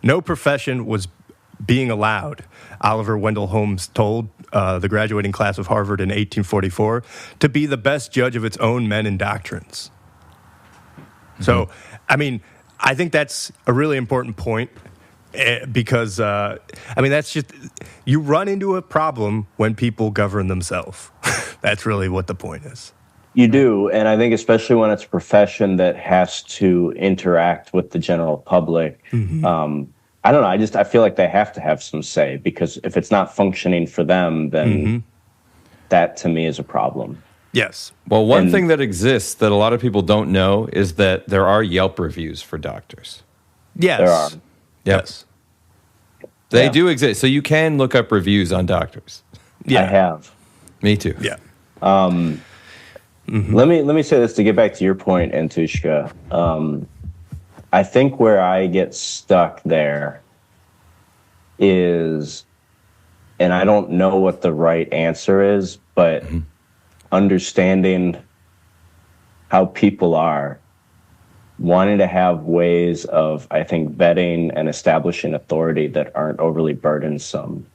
No profession was being allowed, Oliver Wendell Holmes told the graduating class of Harvard in 1844, to be the best judge of its own men and doctrines. So, I mean, I think that's a really important point because, I mean, that's just, you run into a problem when people govern themselves. That's really what the point is. You do, and I think especially when it's a profession that has to interact with the general public, I don't know. I feel like they have to have some say, because if it's not functioning for them, then that to me is a problem. Yes. Well, one thing that exists that a lot of people don't know is that there are Yelp reviews for doctors. Yes. There are. Yes. They do exist. So you can look up reviews on doctors. Yeah. I have. Me too. Yeah. Let me say this to get back to your point, Antushka. I think where I get stuck there is, and I don't know what the right answer is, but understanding how people are, wanting to have ways of, I think, vetting and establishing authority that aren't overly burdensome.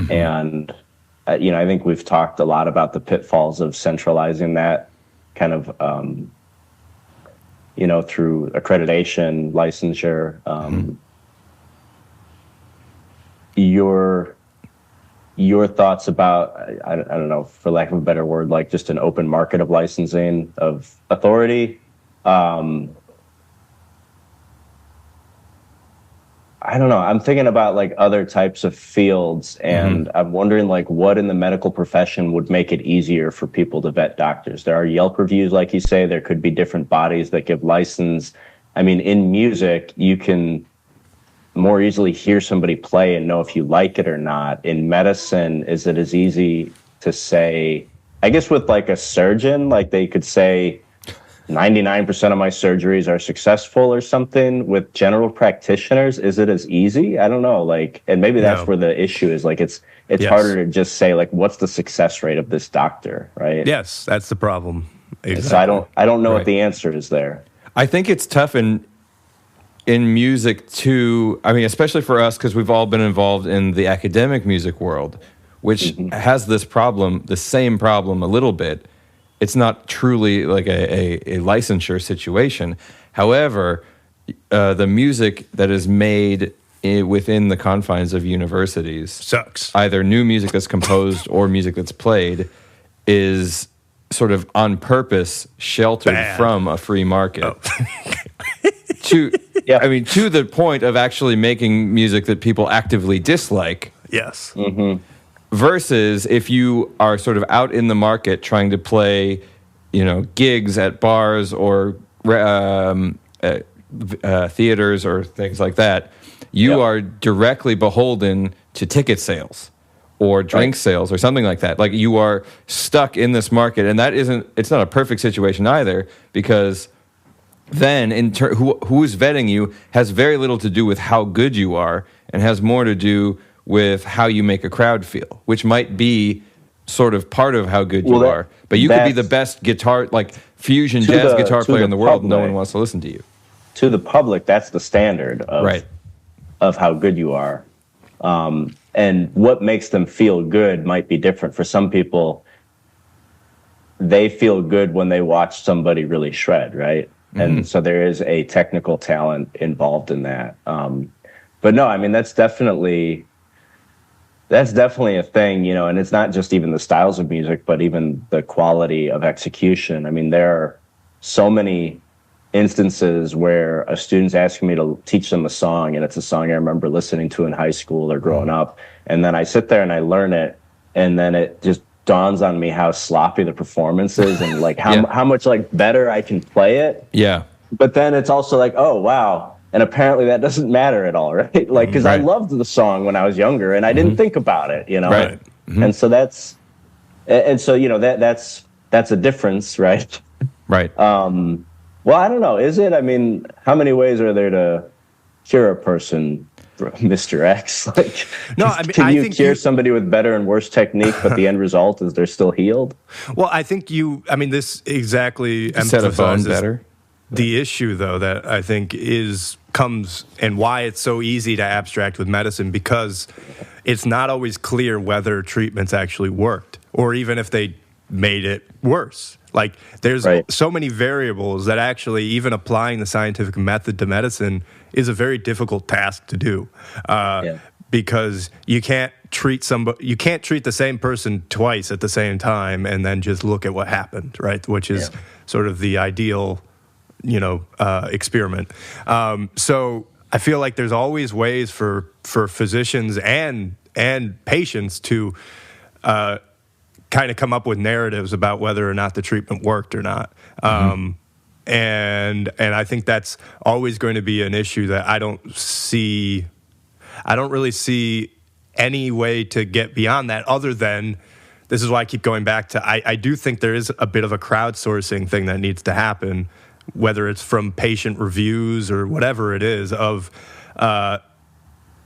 And, I think we've talked a lot about the pitfalls of centralizing that kind of, through accreditation, licensure. Your thoughts about, I don't know, for lack of a better word, like just an open market of licensing of authority. I don't know. I'm thinking about like other types of fields, and I'm wondering like what in the medical profession would make it easier for people to vet doctors. There are Yelp reviews, like you say. There could be different bodies that give license. I mean, in music, you can more easily hear somebody play and know if you like it or not. In medicine, is it as easy to say, I guess with like a surgeon, like they could say 99% of my surgeries are successful or something. With general practitioners, is it as easy? I don't know. Like, and maybe that's where the issue is. Like, it's harder to just say like, what's the success rate of this doctor, right? Yes, that's the problem. Exactly. So I don't know what the answer is there. I think it's tough in music too. I mean, especially for us, because we've all been involved in the academic music world, which has this problem, the same problem a little bit. It's not truly like a licensure situation. However, the music that is made within the confines of universities sucks. Either new music that's composed or music that's played is sort of on purpose sheltered from a free market. Oh. To the point of actually making music that people actively dislike. Yes. Versus if you are sort of out in the market trying to play, gigs at bars or theaters or things like that, you are directly beholden to ticket sales or drink sales or something like that. Like you are stuck in this market, and it's not a perfect situation either, because then who's vetting you has very little to do with how good you are and has more to do with how you make a crowd feel, which might be sort of part of how good you are. But you could be the best guitar, like fusion jazz guitar player in the world, and no one wants to listen to you. To the public, that's the standard of how good you are. And what makes them feel good might be different. For some people, they feel good when they watch somebody really shred, right? And so there is a technical talent involved in that. But no, I mean, that's definitely a thing, and it's not just even the styles of music, but even the quality of execution. I mean, there are so many instances where a student's asking me to teach them a song, and it's a song I remember listening to in high school or growing up, and then I sit there and I learn it, and then it just dawns on me how sloppy the performance is and like how much like better I can play it. Yeah. But then it's also like, oh, wow. And apparently that doesn't matter at all, right? Like, because I loved the song when I was younger and I didn't think about it, Right. And so that's a difference, right? Right. Well, I don't know. Is it? I mean, how many ways are there to cure a person, Mr. X? Like, no, I mean, can you cure somebody with better and worse technique, but the end result is they're still healed? Well, I think this exactly set a bone better. The issue, though, that I think comes and why it's so easy to abstract with medicine, because it's not always clear whether treatments actually worked or even if they made it worse. Like, there's so many variables that actually even applying the scientific method to medicine is a very difficult task to do, because you can't treat the same person twice at the same time and then just look at what happened, right? Which is sort of the ideal, experiment. So I feel like there's always ways for physicians and patients to kind of come up with narratives about whether or not the treatment worked or not. And I think that's always going to be an issue that I don't really see any way to get beyond that, other than this is why I keep going back to, I do think there is a bit of a crowdsourcing thing that needs to happen, whether it's from patient reviews or whatever it is, of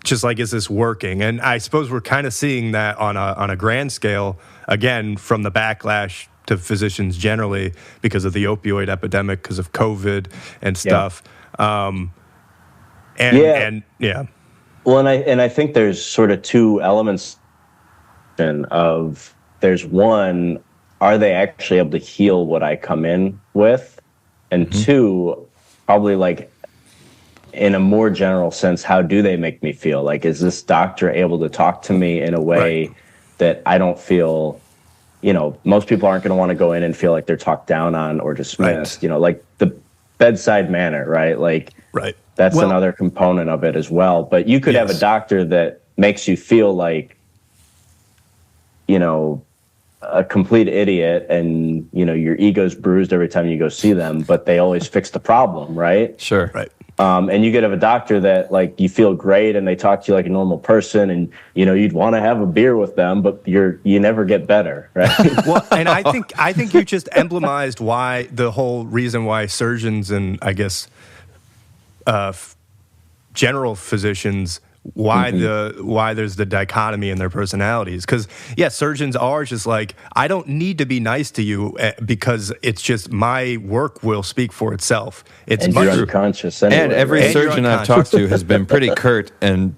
just like, is this working? And I suppose we're kind of seeing that on a grand scale, again, from the backlash to physicians generally because of the opioid epidemic, because of COVID and stuff. Yeah. Yeah. Well, and I think there's sort of two elements of, there's one, are they actually able to heal what I come in with? And two, probably like in a more general sense, how do they make me feel? Like, is this doctor able to talk to me in a way that I don't feel, most people aren't going to want to go in and feel like they're talked down on or dismissed, like the bedside manner, right? Like, that's another component of it as well. But you could have a doctor that makes you feel like, a complete idiot, and your ego's bruised every time you go see them, but they always fix the problem, right? Sure. Right. And you could have a doctor that, like, you feel great and they talk to you like a normal person, and you'd want to have a beer with them, but you never get better, right? Well, and I think you just emblemized why the whole reason why surgeons and I guess general physicians, why there's the dichotomy in their personalities. Because surgeons are just like, I don't need to be nice to you because it's just my work will speak for itself. It's and you're unconscious anyway, and every surgeon I've talked to has been pretty curt and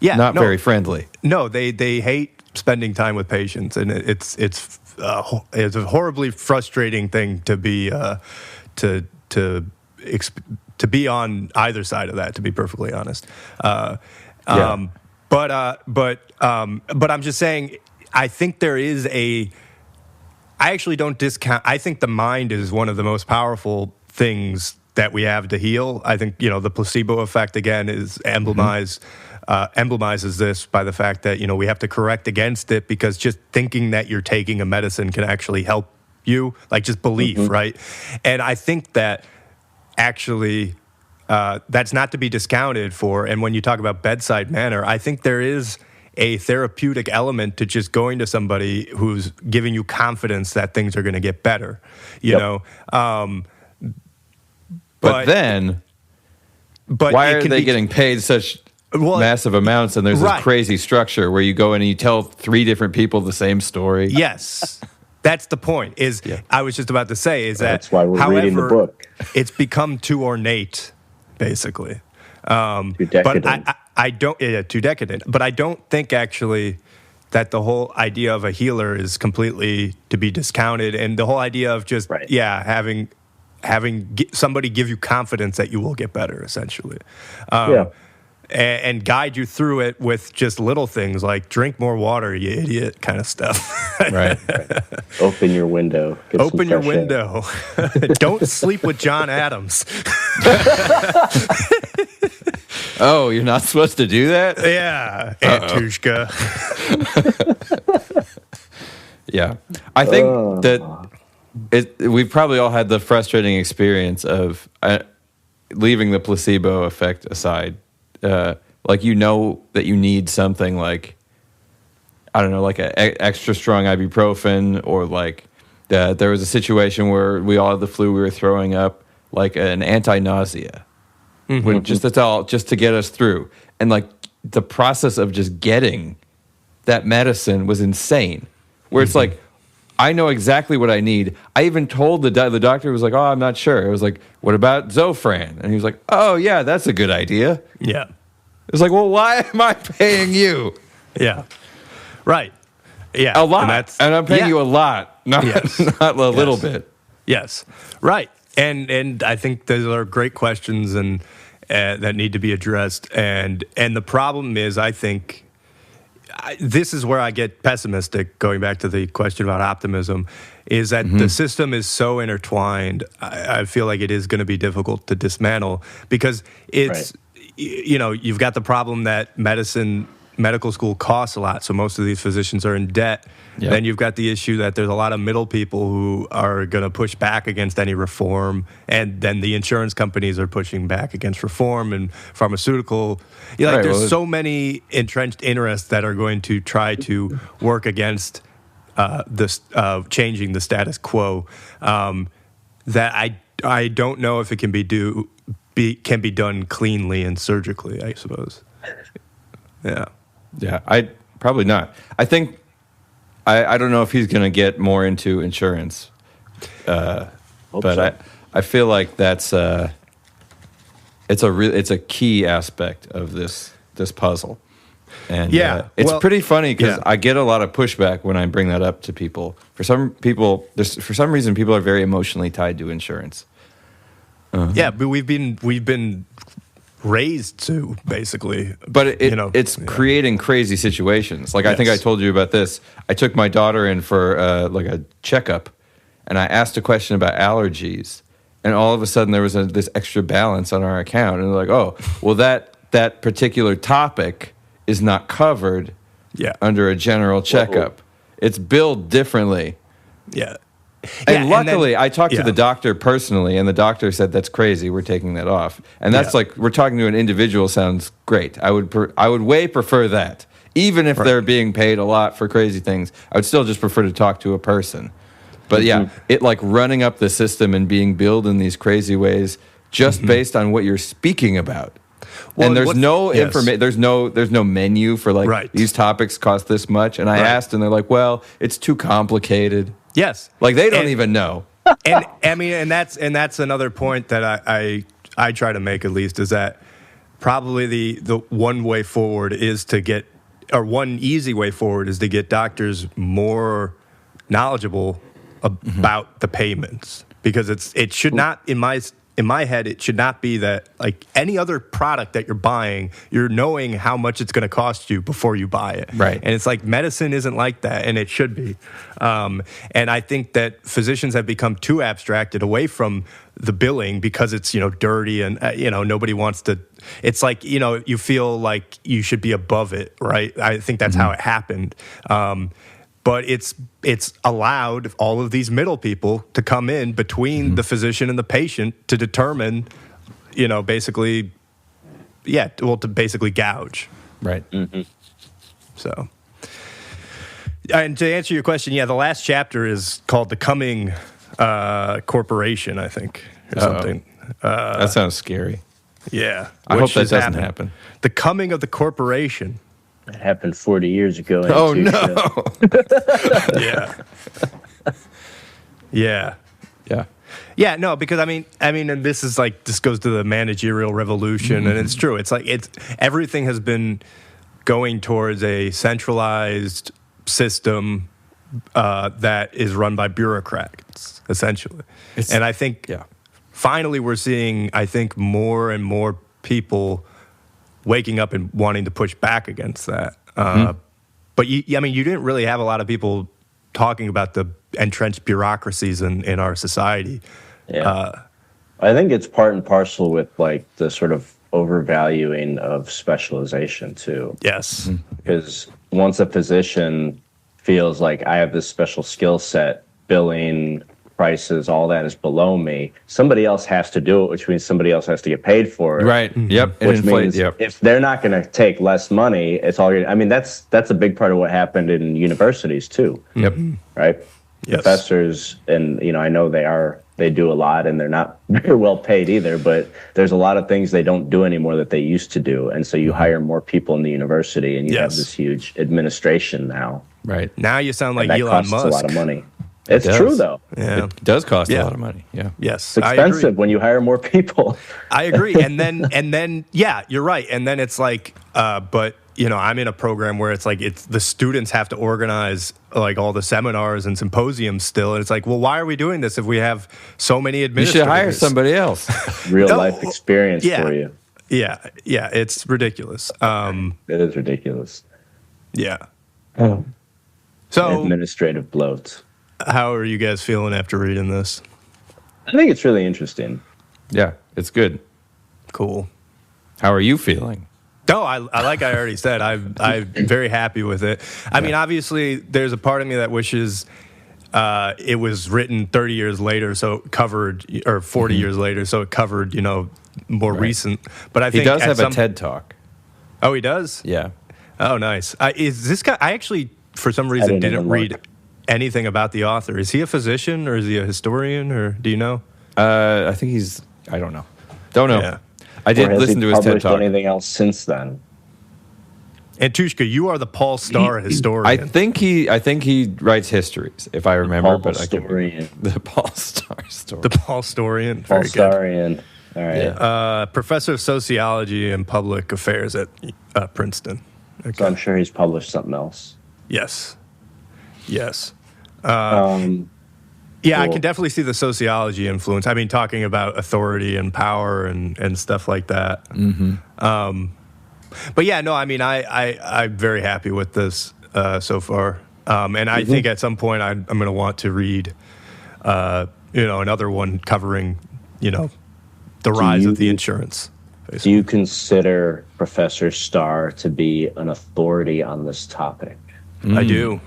not very friendly. No, they hate spending time with patients, and it's a horribly frustrating thing to be to be on either side of that, to be perfectly honest. But I'm just saying, I think there is I actually don't discount, I think the mind is one of the most powerful things that we have to heal. I think, the placebo effect, again, is emblemizes this by the fact that, we have to correct against it, because just thinking that you're taking a medicine can actually help you, like just belief, right? And I think that actually that's not to be discounted for. And when you talk about bedside manner, I think there is a therapeutic element to just going to somebody who's giving you confidence that things are going to get better, you know? But why are they getting paid such massive amounts, and there's this crazy structure where you go in and you tell 3 different people the same story? Yes. That's the point. I was just about to say is that's why we're reading the book. It's become too ornate, basically. Too decadent. But I don't. Too decadent. But I don't think actually that the whole idea of a healer is completely to be discounted, and the whole idea of just having somebody give you confidence that you will get better, essentially. And guide you through it with just little things like drink more water, you idiot, kind of stuff. Right. Open your window. Open your window. Don't sleep with John Adams. Oh, you're not supposed to do that? Yeah, Antushka. Yeah. I think that we've probably all had the frustrating experience of leaving the placebo effect aside. Like, that you need something like, I don't know, like an extra strong ibuprofen, or like there was a situation where we all had the flu, we were throwing up, like an anti-nausea. That's all, just to get us through. And like the process of just getting that medicine was insane. Where it's like, I know exactly what I need. I even told the doctor was like, oh, I'm not sure. It was like, what about Zofran? And he was like, oh, yeah, that's a good idea. Yeah. It's like, well, why am I paying you? Yeah. Right. Yeah. A lot. And I'm paying you a lot, not a little bit. Yes. Right. And I think those are great questions and that need to be addressed. And the problem is, I think, this is where I get pessimistic, going back to the question about optimism, is that the system is so intertwined. I feel like it is going to be difficult to dismantle, because it's, you've got the problem that medical school costs a lot, so most of these physicians are in debt. Yep. Then you've got the issue that there's a lot of middle people who are going to push back against any reform, and then the insurance companies are pushing back against reform, and pharmaceutical. There's so many entrenched interests that are going to try to work against changing the status quo. That I don't know if it can can be done cleanly and surgically, I suppose. Yeah. Yeah, I probably not. I think I don't know if he's going to get more into insurance, but so. I feel like that's it's a key aspect of this puzzle, and it's pretty funny because I get a lot of pushback when I bring that up to people. For some reason, people are very emotionally tied to insurance. Yeah, but we've been raised to, basically. But it's creating crazy situations. Like, I think I told you about this. I took my daughter in for like a checkup, and I asked a question about allergies, and all of a sudden there was this extra balance on our account, and they're like, oh, well, that particular topic is not covered under a general checkup. Whoa. It's billed differently. Yeah. And luckily, I talked to the doctor personally, and the doctor said, that's crazy, we're taking that off. And that's like, we're talking to an individual sounds great. I would way prefer that. Even if they're being paid a lot for crazy things, I would still just prefer to talk to a person. But it like running up the system and being billed in these crazy ways just based on what you're speaking about. Well, and there's no information. There's no menu for like these topics cost this much. And I asked, and they're like, "Well, it's too complicated." Yes, like they don't even know. And I mean, and that's another point that I try to make, at least, is that probably the one way forward is to get, or one easy way forward is to get doctors more knowledgeable about the payments, because it should not, in my head, it should not be that, like any other product that you're buying, you're knowing how much it's going to cost you before you buy it. Right. And it's like medicine isn't like that, and it should be. And I think that physicians have become too abstracted away from the billing because it's, dirty, and, nobody wants to. It's like, you feel like you should be above it, right? I think that's how it happened. But it's allowed all of these middle people to come in between the physician and the patient to determine, basically, to basically gouge. Right. So, and to answer your question, the last chapter is called The Coming Corporation, I think, or something. That sounds scary. Yeah. I hope that doesn't happen. The Coming of the Corporation. It happened 40 years ago. Oh, no. Yeah, no, because I mean, and this goes to the managerial revolution, and it's true. It's like everything has been going towards a centralized system that is run by bureaucrats, essentially. And I think finally we're seeing, more and more people waking up and wanting to push back against that. But you didn't really have a lot of people talking about the entrenched bureaucracies in our society. Yeah. I think it's part and parcel with like the sort of overvaluing of specialization too. Yes. Because once a physician feels like I have this special skill set, billing, prices, all that is below me, somebody else has to do it, which means somebody else has to get paid for it. Right. Yep. Which means if they're not going to take less money, it's all. That's a big part of what happened in universities too. Yep. Right. Yes. Professors, and I know they do a lot, and they're not very well paid either. But there's a lot of things they don't do anymore that they used to do, and so you hire more people in the university, and you have this huge administration now. Right. Now you sound like and Elon that Musk. cost a lot of money. It's true, though. Yeah. It does cost a lot of money. Yeah. Yes. It's expensive when you hire more people. I agree. And then, you're right. And then it's like, but I'm in a program where it's like the students have to organize like all the seminars and symposiums still, and it's like, well, why are we doing this if we have so many administrators? You should hire somebody else. Real life experience for you. Yeah. It's ridiculous. It is ridiculous. Yeah. So administrative bloat. How are you guys feeling after reading this? I think it's really interesting. Yeah, it's good. Cool. How are you feeling? No, I like I already said, I'm very happy with it. I mean, obviously, there's a part of me that wishes it was written 30 years later, so it covered, or 40 years later, so it covered, more recent. But I think he does have a TED Talk. Oh, he does? Yeah. Oh, nice. Is this guy? I actually, for some reason, didn't read anything about the author. Is he a physician or is he a historian, or do you know? I think I don't know. Don't know. Yeah. I did listen to his TED published Talk. anything else since then? And Tushka, you are the Paul Starr I historian. think he writes histories, if I remember. Paul But I can Storian. the Paul Starr story. The Paul Storian. Paul Very good. Starian. All right. Yeah. Professor of Sociology and Public Affairs at Princeton. Okay. So I'm sure he's published something else. Yes. Yes. Yeah, I Cool. can definitely see the sociology influence. I mean, talking about authority and power and stuff like that. Mm-hmm. But yeah, no, I mean, I'm very happy with this so far. And I think at some point I'm going to want to read, another one covering, the rise of the insurance. Do you consider Professor Starr to be an authority on this topic? I do.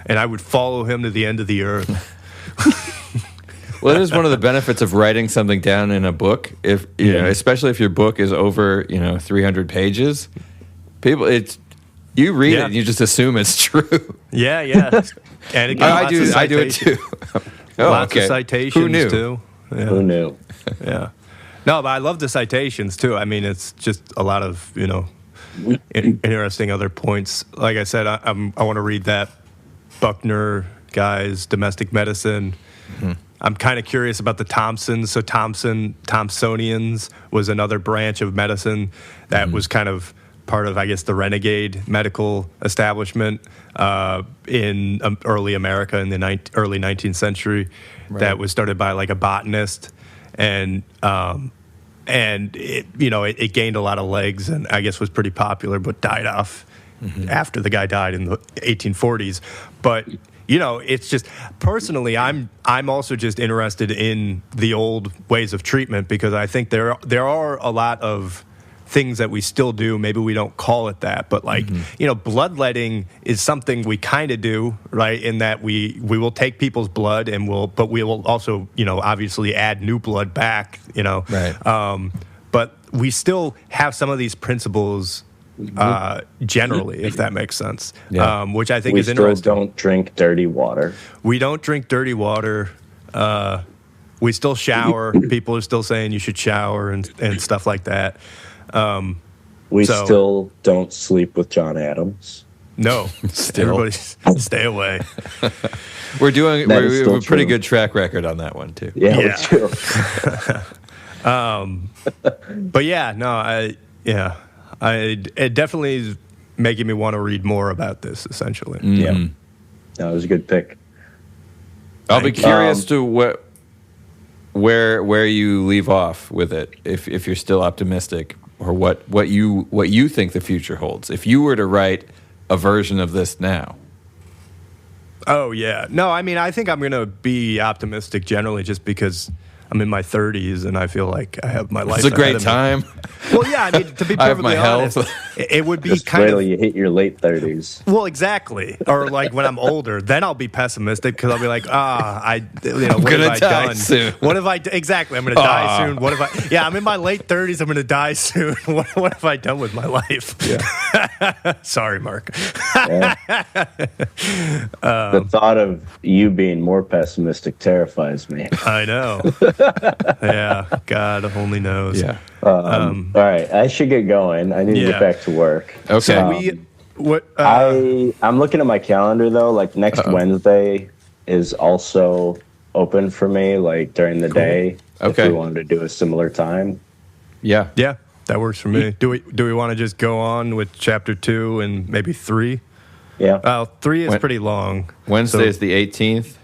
And I would follow him to the end of the earth. Well, it is one of the benefits of writing something down in a book. If especially if your book is over 300 pages, you read it and you just assume it's true. Yeah. And again, I do it too. Lots of citations Who knew? too. Yeah. Who knew? Yeah. No, but I love the citations too. I mean, it's just a lot of interesting other points. Like I said, I want to read that Buckner guy's Domestic Medicine. Mm-hmm. I'm kind of curious about the Thompsons. So Thompsonians was another branch of medicine that was kind of part of, I guess, the renegade medical establishment in early America in the early 19th century. Right. That was started by like a botanist, and it gained a lot of legs and I guess was pretty popular, but died off after the guy died in the 1840s. But it's just personally, I'm also just interested in the old ways of treatment, because I think there are a lot of things that we still do. Maybe we don't call it that, but bloodletting is something we kind of do, right? In that we will take people's blood but we will also obviously add new blood back, Right. But we still have some of these principles. Generally, if that makes sense, which I think is interesting. We still don't drink dirty water. We don't drink dirty water. We still shower. People are still saying you should shower and stuff like that. We still don't sleep with John Adams. No, everybody stay away. We have a pretty true. good track record on that one too. Yeah. We do. But yeah, no, it definitely is making me want to read more about this, essentially. Yeah. That was a good pick. I'll be curious to where you leave off with it, if you're still optimistic, or what you think the future holds. If you were to write a version of this now. Oh yeah. No, I mean, I think I'm going to be optimistic generally just because I'm in my 30s and I feel like I have my life. It's a great time. Well, yeah, I mean, to be I have my perfectly honest, health. it would be Just kind wait of... till you hit your late 30s. Well, exactly. Or like when I'm older, then I'll be pessimistic because I'll be like, what have I done? Soon. What have I exactly? I'm going to die soon. What have I? Yeah, I'm in my late 30s. I'm going to die soon. What have I done with my life? Yeah. Sorry, Mark. Yeah. The thought of you being more pessimistic terrifies me. I know. Yeah, God only knows. Yeah. All right, I should get going. I need to get back to work. Okay. So I'm looking at my calendar though. Like next Wednesday is also open for me. Like during the day, Okay. if we wanted to do a similar time. Yeah. Yeah, that works for me. Do we want to just go on with chapter 2 and maybe 3? Yeah, 3 is pretty long. Wednesday is the 18th.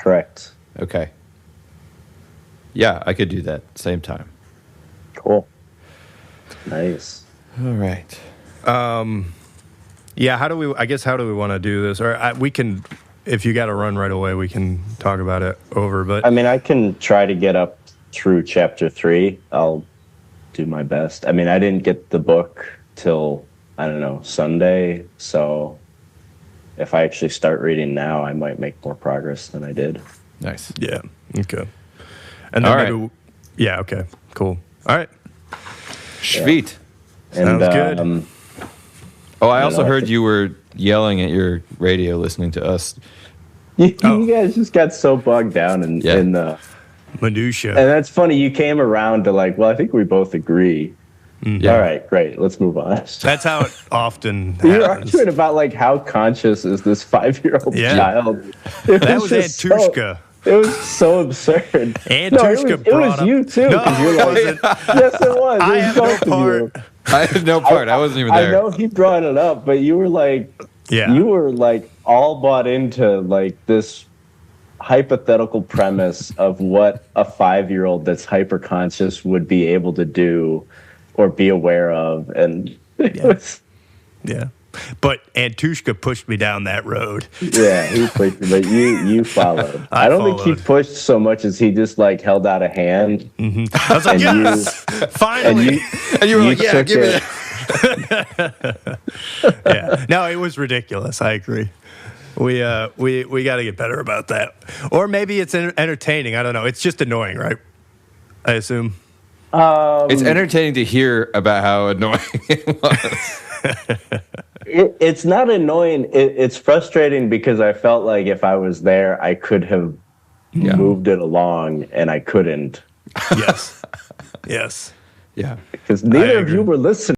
correct. Okay. Yeah, I could do that same time. Cool. Nice. All right. Yeah, how do we want to do this? Or we can, if you got to run right away, we can talk about it over. But I mean, I can try to get up through chapter 3. I'll do my best. I mean, I didn't get the book till, I don't know, Sunday. So if I actually start reading now, I might make more progress than I did. Nice. yeah, okay. And then All maybe, yeah, okay, cool. All right. Sweet. And, Sounds good. Oh, I also heard you were yelling at your radio listening to us. You guys just got so bogged down in minutia. And that's funny. You came around to like, well, I think we both agree. Yeah. All right, great. Let's move on. That's how it often happens. You're arguing about like how conscious is this 5-year-old child? That was Antushka. It was so absurd. Antushka it was you too. No, it wasn't. Yes, it was. I had no part. I had no part. I wasn't even there. I know he brought it up, but you were like, you were like all bought into like this hypothetical premise of what a 5-year-old that's hyper conscious would be able to do or be aware of, and it was. Yeah. But Antushka pushed me down that road. Yeah, he pushed me, but you followed. I don't think he pushed so much as he just like held out a hand. Mm-hmm. I was like, yes, finally. And you were like, yeah, give me that. Yeah. No, it was ridiculous. I agree. We got to get better about that. Or maybe it's entertaining. I don't know. It's just annoying, right? I assume. It's entertaining to hear about how annoying it was. It's not annoying. It's frustrating because I felt like if I was there, I could have moved it along, and I couldn't. Yes. Yes. Yeah. Because neither of you were listening.